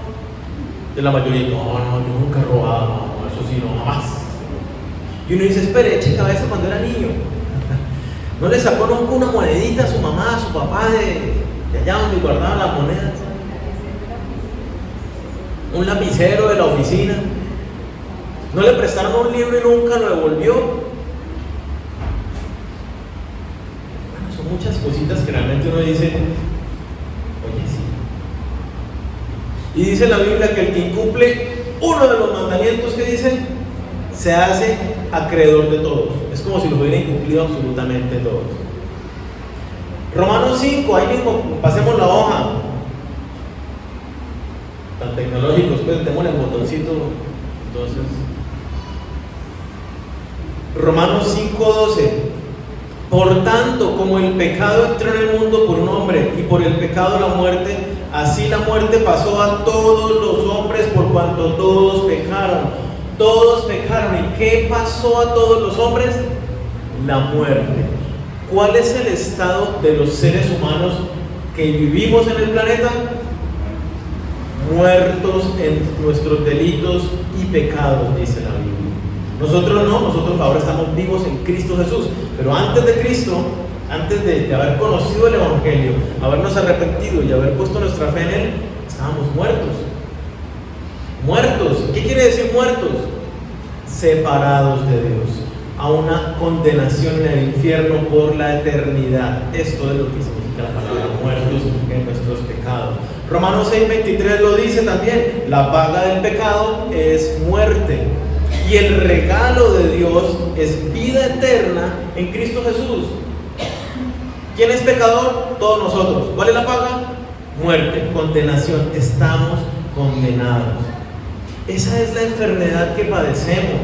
De la mayoría, no, yo nunca he robado, no, eso sí, no, jamás. Y uno dice, espere, eche cabeza cuando era niño. ¿No le sacó nunca una monedita a su mamá, a su papá de allá donde guardaban las monedas? Un lapicero de la oficina. ¿No le prestaron un libro y nunca lo devolvió? Bueno, son muchas cositas que realmente uno dice, oye, sí. Y dice la Biblia que el que incumple uno de los mandamientos que dice, se hace acreedor de todos. Es como si lo hubiera incumplido absolutamente todos. Romanos 5, ahí mismo, pasemos la hoja. Tan tecnológicos, pues tenemos el botoncito. Entonces, Romanos 5:12. Por tanto, como el pecado entró en el mundo por un hombre y por el pecado la muerte, así la muerte pasó a todos los hombres por cuanto todos pecaron. Todos pecaron. ¿Y qué pasó a todos los hombres? La muerte. ¿Cuál es el estado de los seres humanos que vivimos en el planeta? Muertos en nuestros delitos y pecados, dice la Biblia. Nosotros no, nosotros ahora estamos vivos en Cristo Jesús, pero antes de Cristo, antes de haber conocido el Evangelio, habernos arrepentido y haber puesto nuestra fe en Él, estábamos muertos. Muertos, ¿qué quiere decir muertos? Separados de Dios, a una condenación en el infierno por la eternidad. Esto es lo que significa la palabra muertos en nuestros pecados. Romanos 6:23 lo dice también, la paga del pecado es muerte. Y el regalo de Dios es vida eterna en Cristo Jesús. ¿Quién es pecador? Todos nosotros. ¿Cuál es la paga? Muerte, condenación. Estamos condenados. Esa es la enfermedad que padecemos.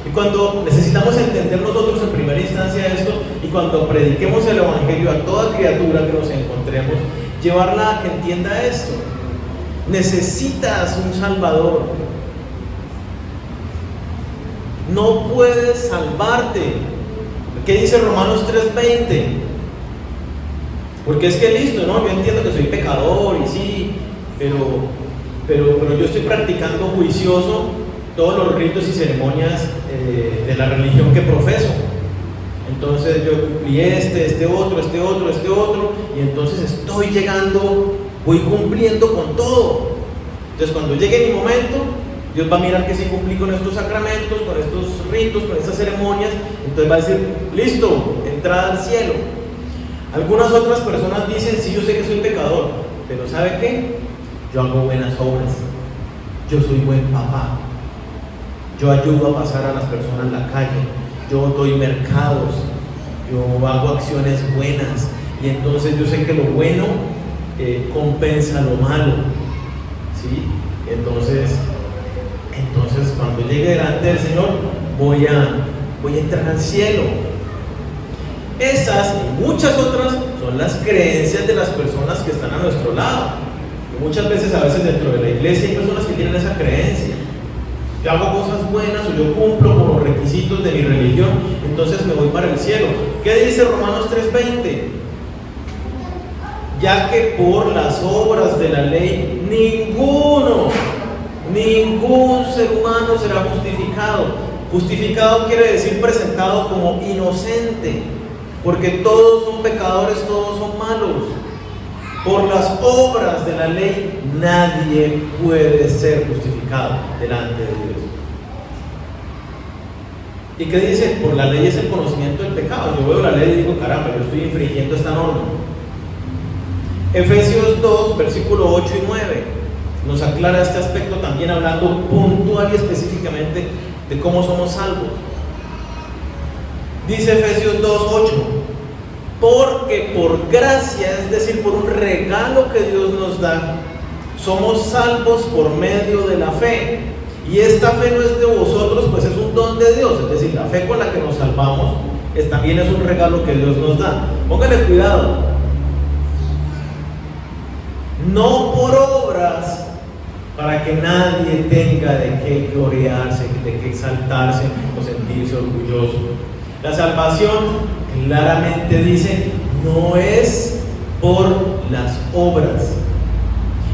Y cuando necesitamos entender nosotros en primera instancia esto, y cuando prediquemos el Evangelio a toda criatura que nos encontremos, llevarla a que entienda esto. Necesitas un Salvador. No puedes salvarte. ¿Qué dice Romanos 3:20? Porque es que listo, ¿no? Yo entiendo que soy pecador y sí, pero yo estoy practicando juicioso todos los ritos y ceremonias de la religión que profeso. Entonces yo cumplí este otro, y entonces estoy llegando, voy cumpliendo con todo. Entonces cuando llegue mi momento, Dios va a mirar que sí cumplí con estos sacramentos, con estos ritos, con estas ceremonias. Entonces va a decir, listo, entrada al cielo. Algunas otras personas dicen, sí, yo sé que soy pecador, pero ¿sabe qué? Yo hago buenas obras, yo soy buen papá, yo ayudo a pasar a las personas en la calle, yo doy mercados, yo hago acciones buenas, y entonces yo sé que lo bueno compensa lo malo, ¿sí? Entonces cuando llegue delante del Señor voy a entrar al cielo. Esas y muchas otras son las creencias de las personas que están a nuestro lado. Y muchas veces, a veces dentro de la iglesia hay personas que tienen esa creencia. Yo hago cosas buenas o yo cumplo con los requisitos de mi religión, entonces me voy para el cielo. ¿Qué dice Romanos 3:20? Ya que por las obras de la ley ningún ser humano será justificado. Justificado quiere decir presentado como inocente, porque todos son pecadores, todos son malos. Por las obras de la ley nadie puede ser justificado delante de Dios. ¿Y qué dice? Por la ley es el conocimiento del pecado. Yo veo la ley y digo, caramba, yo estoy infringiendo esta norma. Efesios 2, versículo 8 y 9, nos aclara este aspecto también, hablando puntual y específicamente de cómo somos salvos. Dice Efesios 2, 8: porque por gracia, es decir, por un regalo que Dios nos da, somos salvos por medio de la fe. Y esta fe no es de vosotros, pues es un don de Dios. Es decir, la fe con la que nos salvamos también es un regalo que Dios nos da. Póngale cuidado. No por obras, para que nadie tenga de qué gloriarse, de qué exaltarse o sentirse orgulloso. La salvación claramente dice, no es por las obras.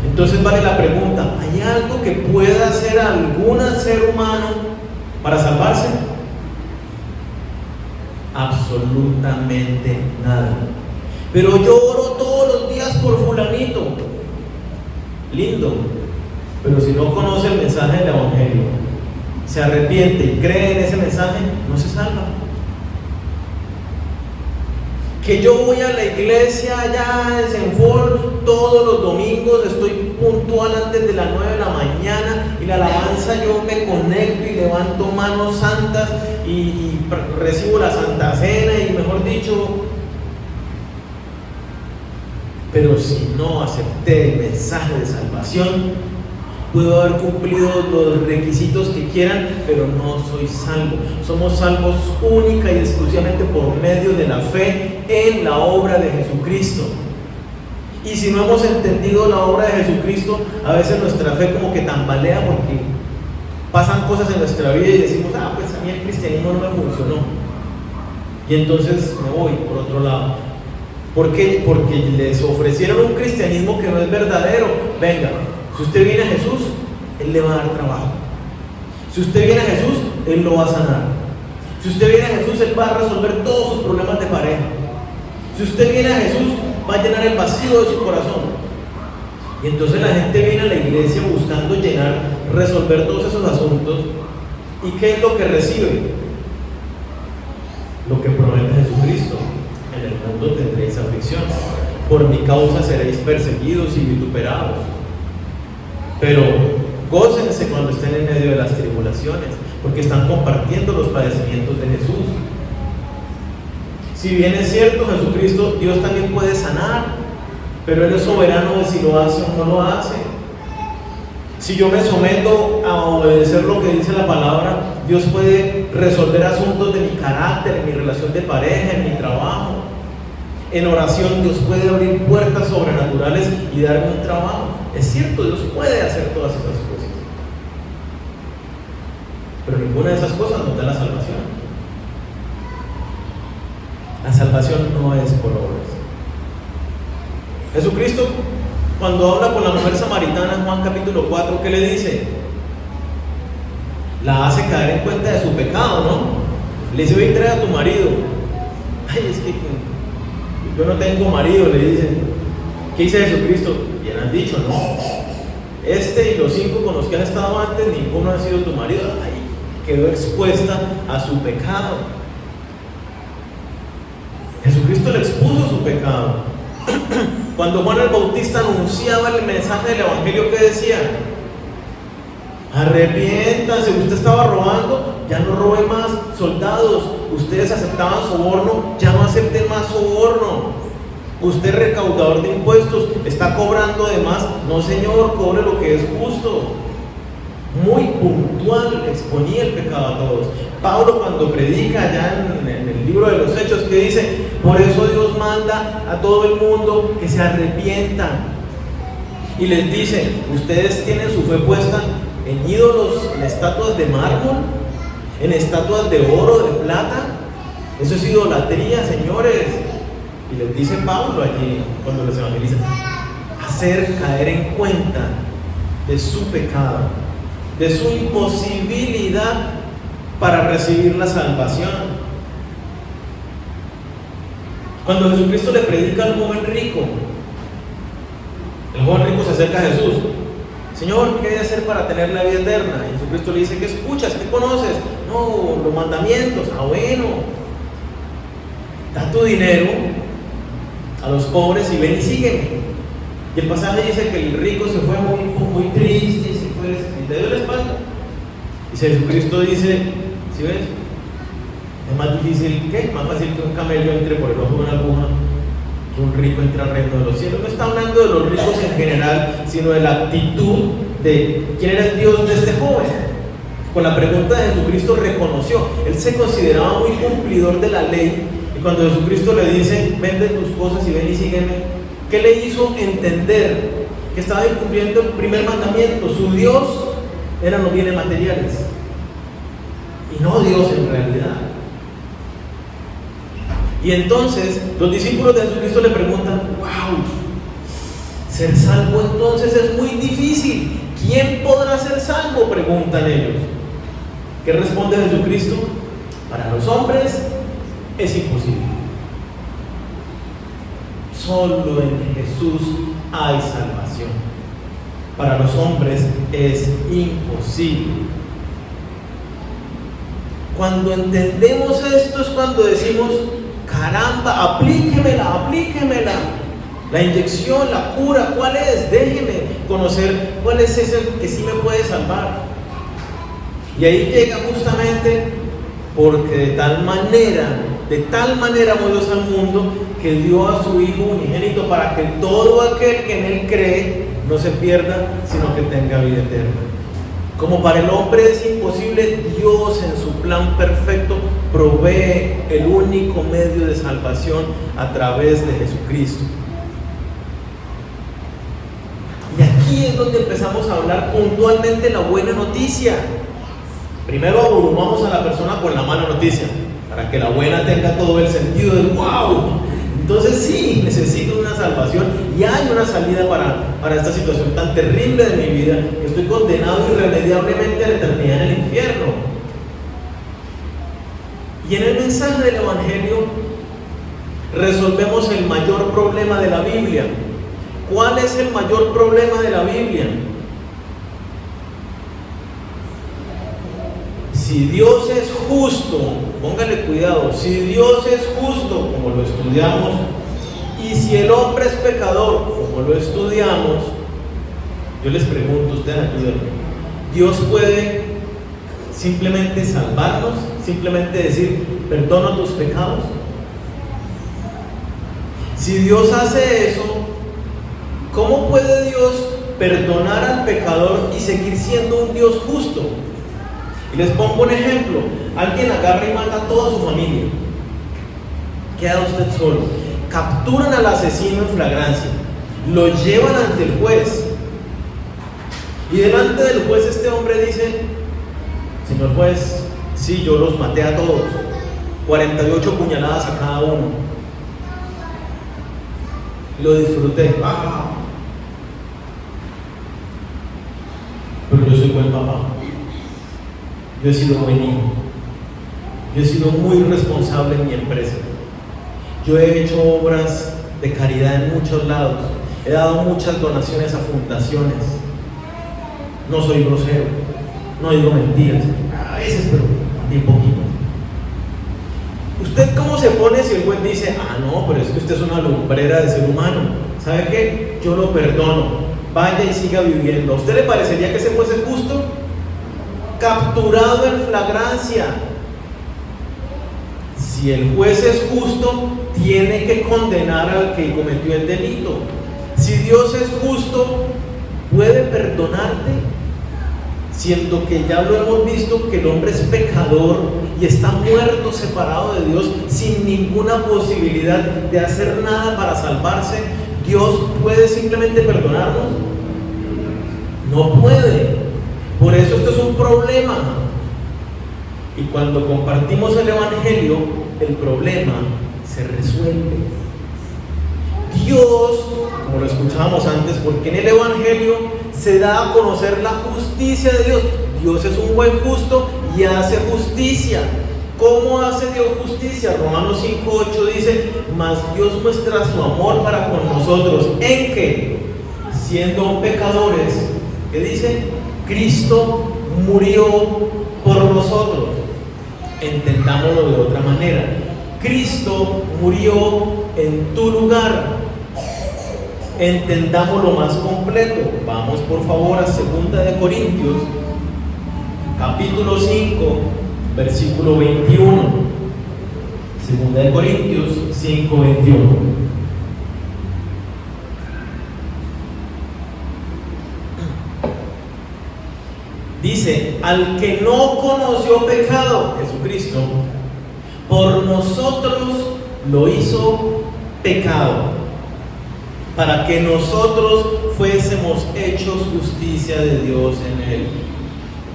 Entonces vale la pregunta, ¿hay algo que pueda hacer algún ser humano para salvarse? Absolutamente nada. Pero yo oro todos los días por fulanito. Lindo, pero si no conoce el mensaje del Evangelio, se arrepiente y cree en ese mensaje, no se salva. Que yo voy a la iglesia allá en Senford todos los domingos, estoy puntual antes de las 9 de la mañana y la alabanza yo me conecto y levanto manos santas y recibo la Santa Cena y mejor dicho, pero si no acepté el mensaje de salvación, puedo haber cumplido los requisitos que quieran, pero no soy salvo. Somos salvos única y exclusivamente por medio de la fe en la obra de Jesucristo. Y si no hemos entendido la obra de Jesucristo, a veces nuestra fe como que tambalea porque pasan cosas en nuestra vida y decimos, pues a mí el cristianismo no me funcionó. Y entonces me voy por otro lado. ¿Por qué? Porque les ofrecieron un cristianismo que no es verdadero. Venga, si usted viene a Jesús, Él le va a dar trabajo. Si usted viene a Jesús, Él lo va a sanar. Si usted viene a Jesús, Él va a resolver todos sus problemas de pareja. Si usted viene a Jesús, va a llenar el vacío de su corazón. Y entonces la gente viene a la iglesia buscando resolver todos esos asuntos. ¿Y qué es lo que recibe? Lo que promete Jesucristo. En el mundo tendréis aflicción. Por mi causa seréis perseguidos y vituperados. Pero gócense cuando estén en medio de las tribulaciones, porque están compartiendo los padecimientos de Jesús. Si bien es cierto, Jesucristo, Dios también puede sanar, pero Él es soberano de si lo hace o no lo hace. Si yo me someto a obedecer lo que dice la palabra, Dios puede resolver asuntos de mi carácter, en mi relación de pareja, en mi trabajo. En oración Dios puede abrir puertas sobrenaturales y darme un trabajo. Es cierto, Dios puede hacer todas esas cosas, pero ninguna de esas cosas nos da la salvación. La salvación no es por obras. Jesucristo, cuando habla con la mujer samaritana en Juan capítulo 4, ¿qué le dice? La hace caer en cuenta de su pecado, ¿no? Le dice, ve y trae a tu marido. Ay, es que yo no tengo marido, le dicen. ¿Qué dice Jesucristo? Bien has dicho, ¿no? Y los 5 con los que has estado antes, ninguno ha sido tu marido. Ay, quedó expuesta a su pecado. Jesucristo le expuso su pecado. Cuando Juan el Bautista anunciaba el mensaje del Evangelio, ¿qué decía? Arrepiéntanse, usted estaba robando, ya no robe más. Soldados, ustedes aceptaban soborno, ya no acepten más soborno. Usted, recaudador de impuestos, está cobrando de más. No, señor, cobre lo que es justo. Muy puntual exponía el pecado a todos. Pablo, cuando predica allá en el libro de los Hechos, que dice, por eso Dios manda a todo el mundo que se arrepientan. Y les dice, ustedes tienen su fe puesta en ídolos, en estatuas de mármol, en estatuas de oro, de plata. Eso es idolatría, señores. Y les dice Pablo allí, cuando les evangeliza, hacer caer en cuenta de su pecado, de su imposibilidad para recibir la salvación. Cuando Jesucristo le predica al joven rico, el joven rico se acerca a Jesús. Señor, ¿qué he de hacer para tener la vida eterna? Y Jesucristo le dice, ¿qué escuchas? ¿Qué conoces? No, los mandamientos. Ah, bueno, da tu dinero a los pobres y ven y sígueme. Y el pasaje dice que el rico se fue muy triste y te dio la espalda. Y Jesucristo dice, ¿sí ves? Es más difícil, ¿qué? Más fácil que un camello entre por el ojo de una aguja, que un rico entre al reino de los cielos. No está hablando de los ricos en general, sino de la actitud de quién era el Dios de este joven. Con la pregunta de Jesucristo reconoció, él se consideraba muy cumplidor de la ley, y cuando Jesucristo le dice, vende tus cosas y ven y sígueme, ¿qué le hizo entender? Que estaba incumpliendo el primer mandamiento. Su Dios eran los bienes materiales, y no Dios en realidad. Y entonces los discípulos de Jesucristo le preguntan, wow, ser salvo entonces es muy difícil. ¿Quién podrá ser salvo?, preguntan ellos. ¿Qué responde Jesucristo? Para los hombres es imposible. Solo en Jesús hay salvación. Para los hombres es imposible. Cuando entendemos esto es cuando decimos, caramba, aplíquemela. La inyección, la cura, ¿cuál es? Déjeme conocer cuál es ese que sí me puede salvar. Y ahí llega justamente porque de tal manera amó Dios al mundo, que dio a su Hijo unigénito para que todo aquel que en Él cree no se pierda, sino que tenga vida eterna. Como para el hombre es imposible, Dios en su plan perfecto provee el único medio de salvación a través de Jesucristo. Y aquí es donde empezamos a hablar puntualmente la buena noticia. Primero abrumamos a la persona con la mala noticia, para que la buena tenga todo el sentido de wow. Entonces sí, necesito una salvación y hay una salida para esta situación tan terrible de mi vida, que estoy condenado irremediablemente a la eternidad en el infierno. Y en el mensaje del Evangelio resolvemos el mayor problema de la Biblia. ¿Cuál es el mayor problema de la Biblia? Si Dios es justo, póngale cuidado, si Dios es justo, como lo estudiamos, y si el hombre es pecador, como lo estudiamos, yo les pregunto, ustedes ayúdenme, ¿Dios puede simplemente salvarnos? ¿Simplemente decir, perdono tus pecados? Si Dios hace eso, ¿cómo puede Dios perdonar al pecador y seguir siendo un Dios justo? Y les pongo un ejemplo. Alguien agarra y mata a toda su familia. Queda usted solo. Capturan al asesino en flagrancia. Lo llevan ante el juez. Y delante del juez este hombre dice, señor juez, sí, yo los maté a todos. 48 puñaladas a cada uno. Lo disfruté. Pero yo soy buen papá. Yo he sido buen hijo. Yo he sido muy responsable en mi empresa. Yo he hecho obras de caridad en muchos lados. He dado muchas donaciones a fundaciones. No soy grosero. No digo mentiras. A veces, pero bien poquito. ¿Usted cómo se pone si el juez dice, no, pero es que usted es una lumbrera de ser humano? ¿Sabe qué? Yo lo perdono. Vaya y siga viviendo. ¿A usted le parecería que ese juez es justo? Capturado en flagrancia. Si el juez es justo, tiene que condenar al que cometió el delito. Si Dios es justo, ¿puede perdonarte? Siendo que ya lo hemos visto, que el hombre es pecador y está muerto, separado de Dios, sin ninguna posibilidad de hacer nada para salvarse, ¿Dios puede simplemente perdonarnos? No puede. Por eso esto es un problema. Y cuando compartimos el Evangelio, el problema se resuelve. Dios, como lo escuchábamos antes, porque en el Evangelio se da a conocer la justicia de Dios. Dios es un buen justo y hace justicia. ¿Cómo hace Dios justicia? Romanos 5:8 dice, mas Dios muestra su amor para con nosotros, ¿en qué? Siendo pecadores, ¿Qué dice? Cristo murió por nosotros. Entendámoslo de otra manera. Cristo murió en tu lugar. Entendámoslo más completo. Vamos por favor a 2 Corintios, capítulo 5, versículo 21. 2 Corintios 5, 21. Dice: al que no conoció pecado, Jesucristo, por nosotros lo hizo pecado, para que nosotros fuésemos hechos justicia de Dios en él.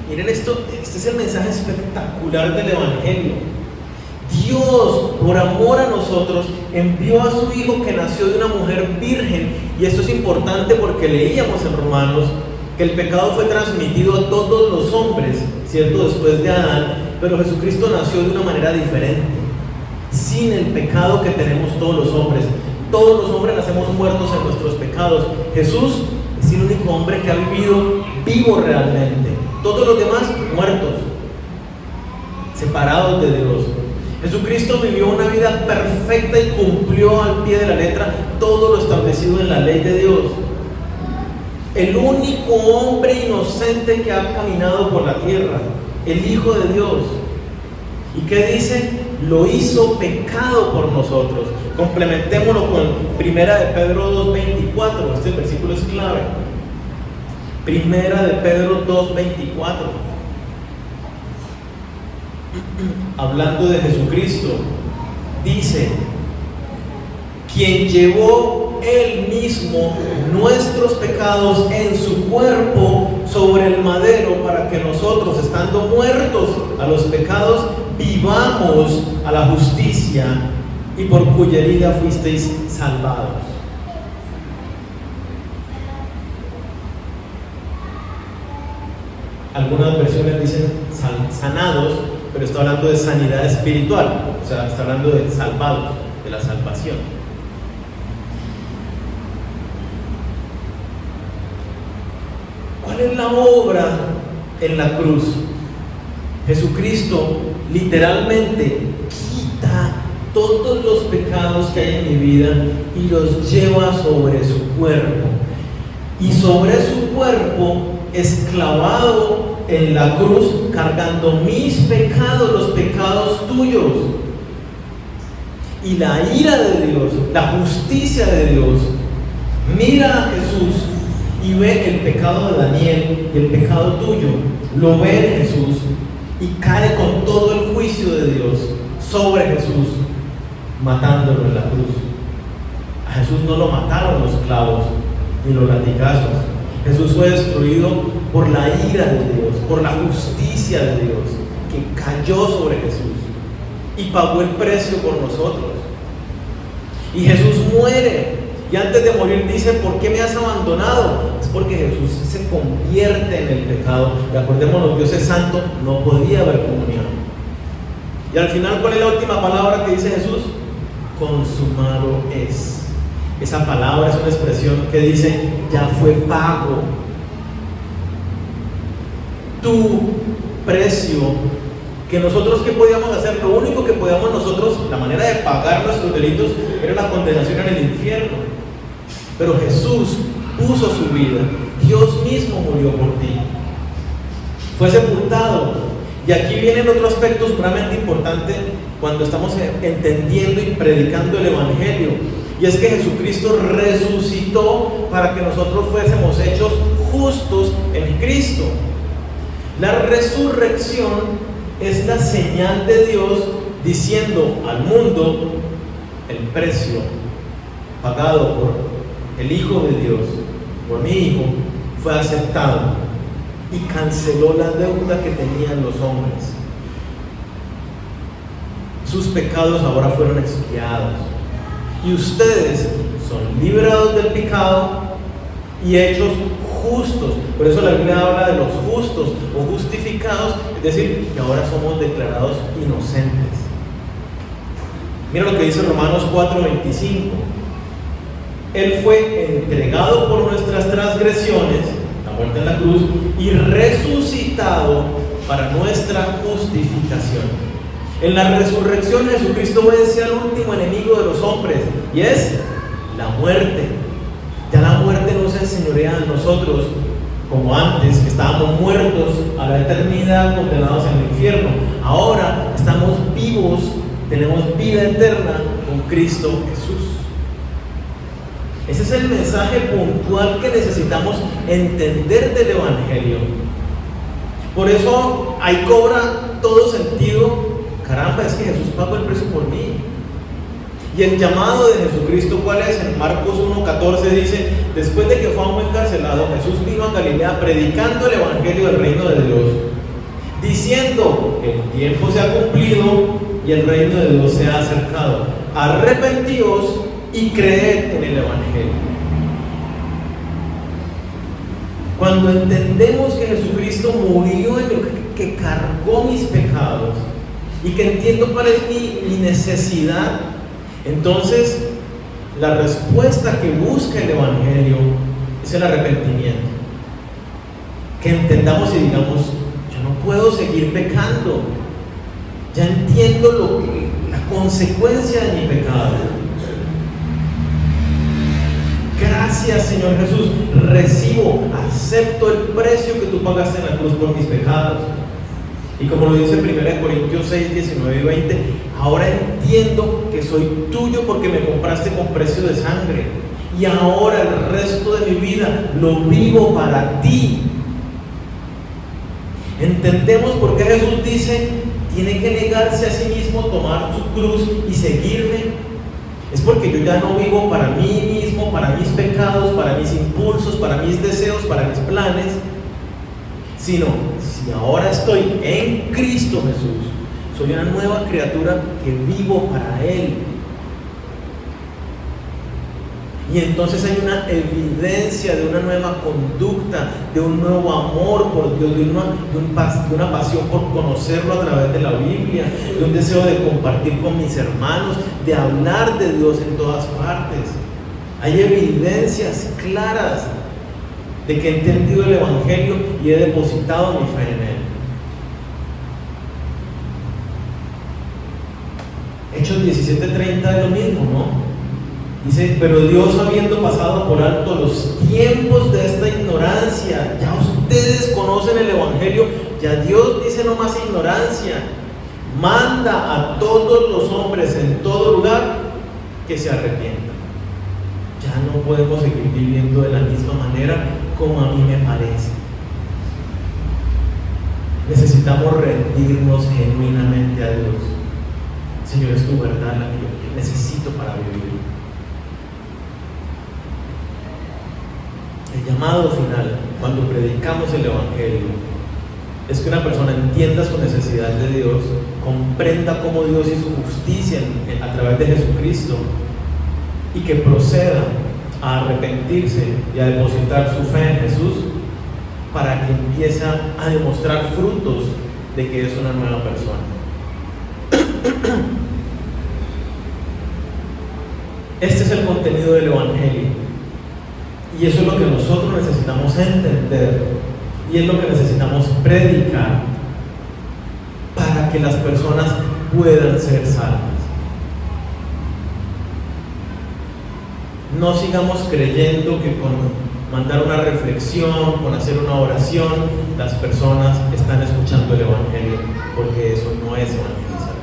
Miren esto, este es el mensaje espectacular del Evangelio. Dios, por amor a nosotros, envió a su Hijo que nació de una mujer virgen. Y esto es importante porque leíamos en Romanos que el pecado fue transmitido a todos los hombres, ¿cierto? Después de Adán, pero Jesucristo nació de una manera diferente, sin el pecado que tenemos todos los hombres. Todos los hombres nacemos muertos en nuestros pecados. Jesús es el único hombre que ha vivido vivo realmente. Todos los demás muertos, separados de Dios. Jesucristo vivió una vida perfecta y cumplió al pie de la letra todo lo establecido en la ley de Dios. El único hombre inocente que ha caminado por la tierra, el Hijo de Dios. ¿Y qué dice? Lo hizo pecado por nosotros. Complementémoslo con 1 Pedro 2:24. Este versículo es clave. 1 Pedro 2:24. Hablando de Jesucristo, dice: quien llevó él mismo nuestros pecados en su cuerpo sobre el madero, para que nosotros, estando muertos a los pecados, vivamos a la justicia, y por cuya herida fuisteis salvados. Algunas versiones dicen sanados, pero está hablando de sanidad espiritual, o sea, está hablando de salvados, de la salvación. ¿Cuál es la obra en la cruz? Jesucristo literalmente quita todos los pecados que hay en mi vida y los lleva sobre su cuerpo. Y sobre su cuerpo es clavado en la cruz, cargando mis pecados, los pecados tuyos. Y la ira de Dios, la justicia de Dios, mira a Jesús y ve el pecado de Daniel y el pecado tuyo, lo ve en Jesús y cae con todo el juicio de Dios sobre Jesús, matándolo en la cruz. A Jesús no lo mataron los clavos ni los latigazos. Jesús fue destruido por la ira de Dios, por la justicia de Dios, que cayó sobre Jesús y pagó el precio por nosotros. Y Jesús muere, y antes de morir dice: ¿por qué me has abandonado? Es porque Jesús se convierte en el pecado. Y acordémonos, Dios es santo, no podía haber comunión. Y al final, ¿cuál es la última palabra que dice Jesús? Consumado es. Esa palabra es una expresión que dice: ya fue pago. Tu precio, que nosotros, ¿qué podíamos hacer? Lo único que podíamos nosotros, la manera de pagar nuestros delitos, era la condenación en el infierno. Pero Jesús puso su vida, Dios mismo murió por ti, fue sepultado. Y aquí viene otro aspecto sumamente importante cuando estamos entendiendo y predicando el Evangelio, y es que Jesucristo resucitó para que nosotros fuésemos hechos justos en Cristo. La resurrección es la señal de Dios diciendo al mundo: el precio pagado por el Hijo de Dios, por mi Hijo, fue aceptado y canceló la deuda que tenían los hombres. Sus pecados ahora fueron expiados y ustedes son liberados del pecado y hechos justos. Por eso la Biblia habla de los justos o justificados, es decir, que ahora somos declarados inocentes. Mira lo que dice Romanos 4:25. Él fue entregado por nuestras transgresiones, muerte en la cruz, y resucitado para nuestra justificación. En la resurrección Jesucristo vence al último enemigo de los hombres, y es la muerte. Ya la muerte no se enseñorea de nosotros como antes, que estábamos muertos a la eternidad, condenados en el infierno. Ahora estamos vivos, tenemos vida eterna con Cristo Jesús. Ese es el mensaje puntual que necesitamos entender del Evangelio. Por eso ahí cobra todo sentido. Caramba, es que Jesús pagó el precio por mí. Y el llamado de Jesucristo, ¿cuál es? En Marcos 1:14 dice: después de que Juan fue encarcelado, Jesús vino a Galilea predicando el Evangelio del reino de Dios, diciendo: el tiempo se ha cumplido y el reino de Dios se ha acercado. Arrepentíos y creed en el Evangelio. Cuando entendemos que Jesucristo murió en lo que cargó mis pecados y que entiendo cuál es mi necesidad, entonces la respuesta que busca el Evangelio es el arrepentimiento. Que entendamos y digamos: yo no puedo seguir pecando, ya entiendo la consecuencia de mi pecado. Gracias, Señor Jesús, recibo, acepto el precio que tú pagaste en la cruz por mis pecados. Y como lo dice 1 Corintios 6, 19 y 20, ahora entiendo que soy tuyo porque me compraste con precio de sangre. Y ahora el resto de mi vida lo vivo para ti. Entendemos por qué Jesús dice: tiene que negarse a sí mismo, tomar su cruz y seguirme. Es porque yo ya no vivo para mí mismo, para mis pecados, para mis impulsos, para mis deseos, para mis planes, sino si ahora estoy en Cristo Jesús, soy una nueva criatura que vivo para Él. Y entonces hay una evidencia de una nueva conducta, de un nuevo amor por Dios, de una pasión por conocerlo a través de la Biblia, de un deseo de compartir con mis hermanos, de hablar de Dios en todas partes. Hay evidencias claras de que he entendido el Evangelio y he depositado mi fe en Él. Hechos 17:30 es lo mismo, ¿no? Dice: pero Dios, habiendo pasado por alto los tiempos de esta ignorancia, ya ustedes conocen el Evangelio, ya Dios dice: no más ignorancia, manda a todos los hombres en todo lugar que se arrepientan. Ya no podemos seguir viviendo de la misma manera como a mí me parece. Necesitamos rendirnos genuinamente a Dios. Señor, es tu verdad la que yo necesito para vivir. El llamado final, cuando predicamos el Evangelio, es que una persona entienda su necesidad de Dios, comprenda cómo Dios hizo justicia a través de Jesucristo, y que proceda a arrepentirse y a depositar su fe en Jesús, para que empiece a demostrar frutos de que es una nueva persona. Este es el contenido del Evangelio. Y eso es lo que nosotros necesitamos entender, y es lo que necesitamos predicar para que las personas puedan ser salvas. No sigamos creyendo que con mandar una reflexión, con hacer una oración, las personas están escuchando el Evangelio, porque eso no es evangelizar.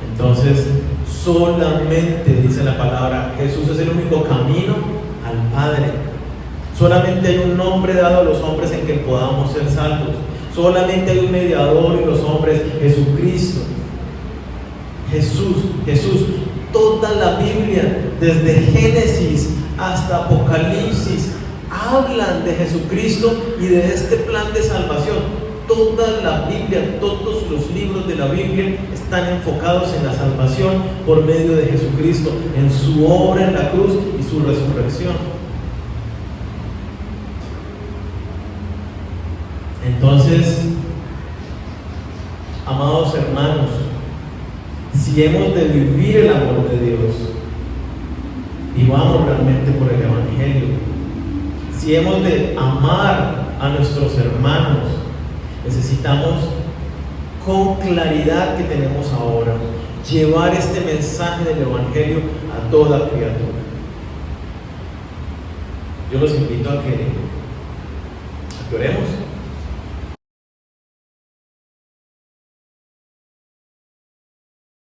Entonces, solamente, dice la palabra, Jesús es el único camino al Padre. Solamente hay un nombre dado a los hombres en que podamos ser salvos. Solamente hay un mediador en los hombres: Jesucristo. Jesús. Toda la Biblia, desde Génesis hasta Apocalipsis, hablan de Jesucristo y de este plan de salvación. Toda la Biblia, todos los libros de la Biblia están enfocados en la salvación por medio de Jesucristo, en su obra en la cruz y su resurrección. Entonces, amados hermanos, si hemos de vivir el amor de Dios, vivamos realmente por el Evangelio. si hemos de amar a nuestros hermanos, necesitamos, con claridad que tenemos ahora, llevar este mensaje del Evangelio a toda criatura. Yo los invito a que oremos.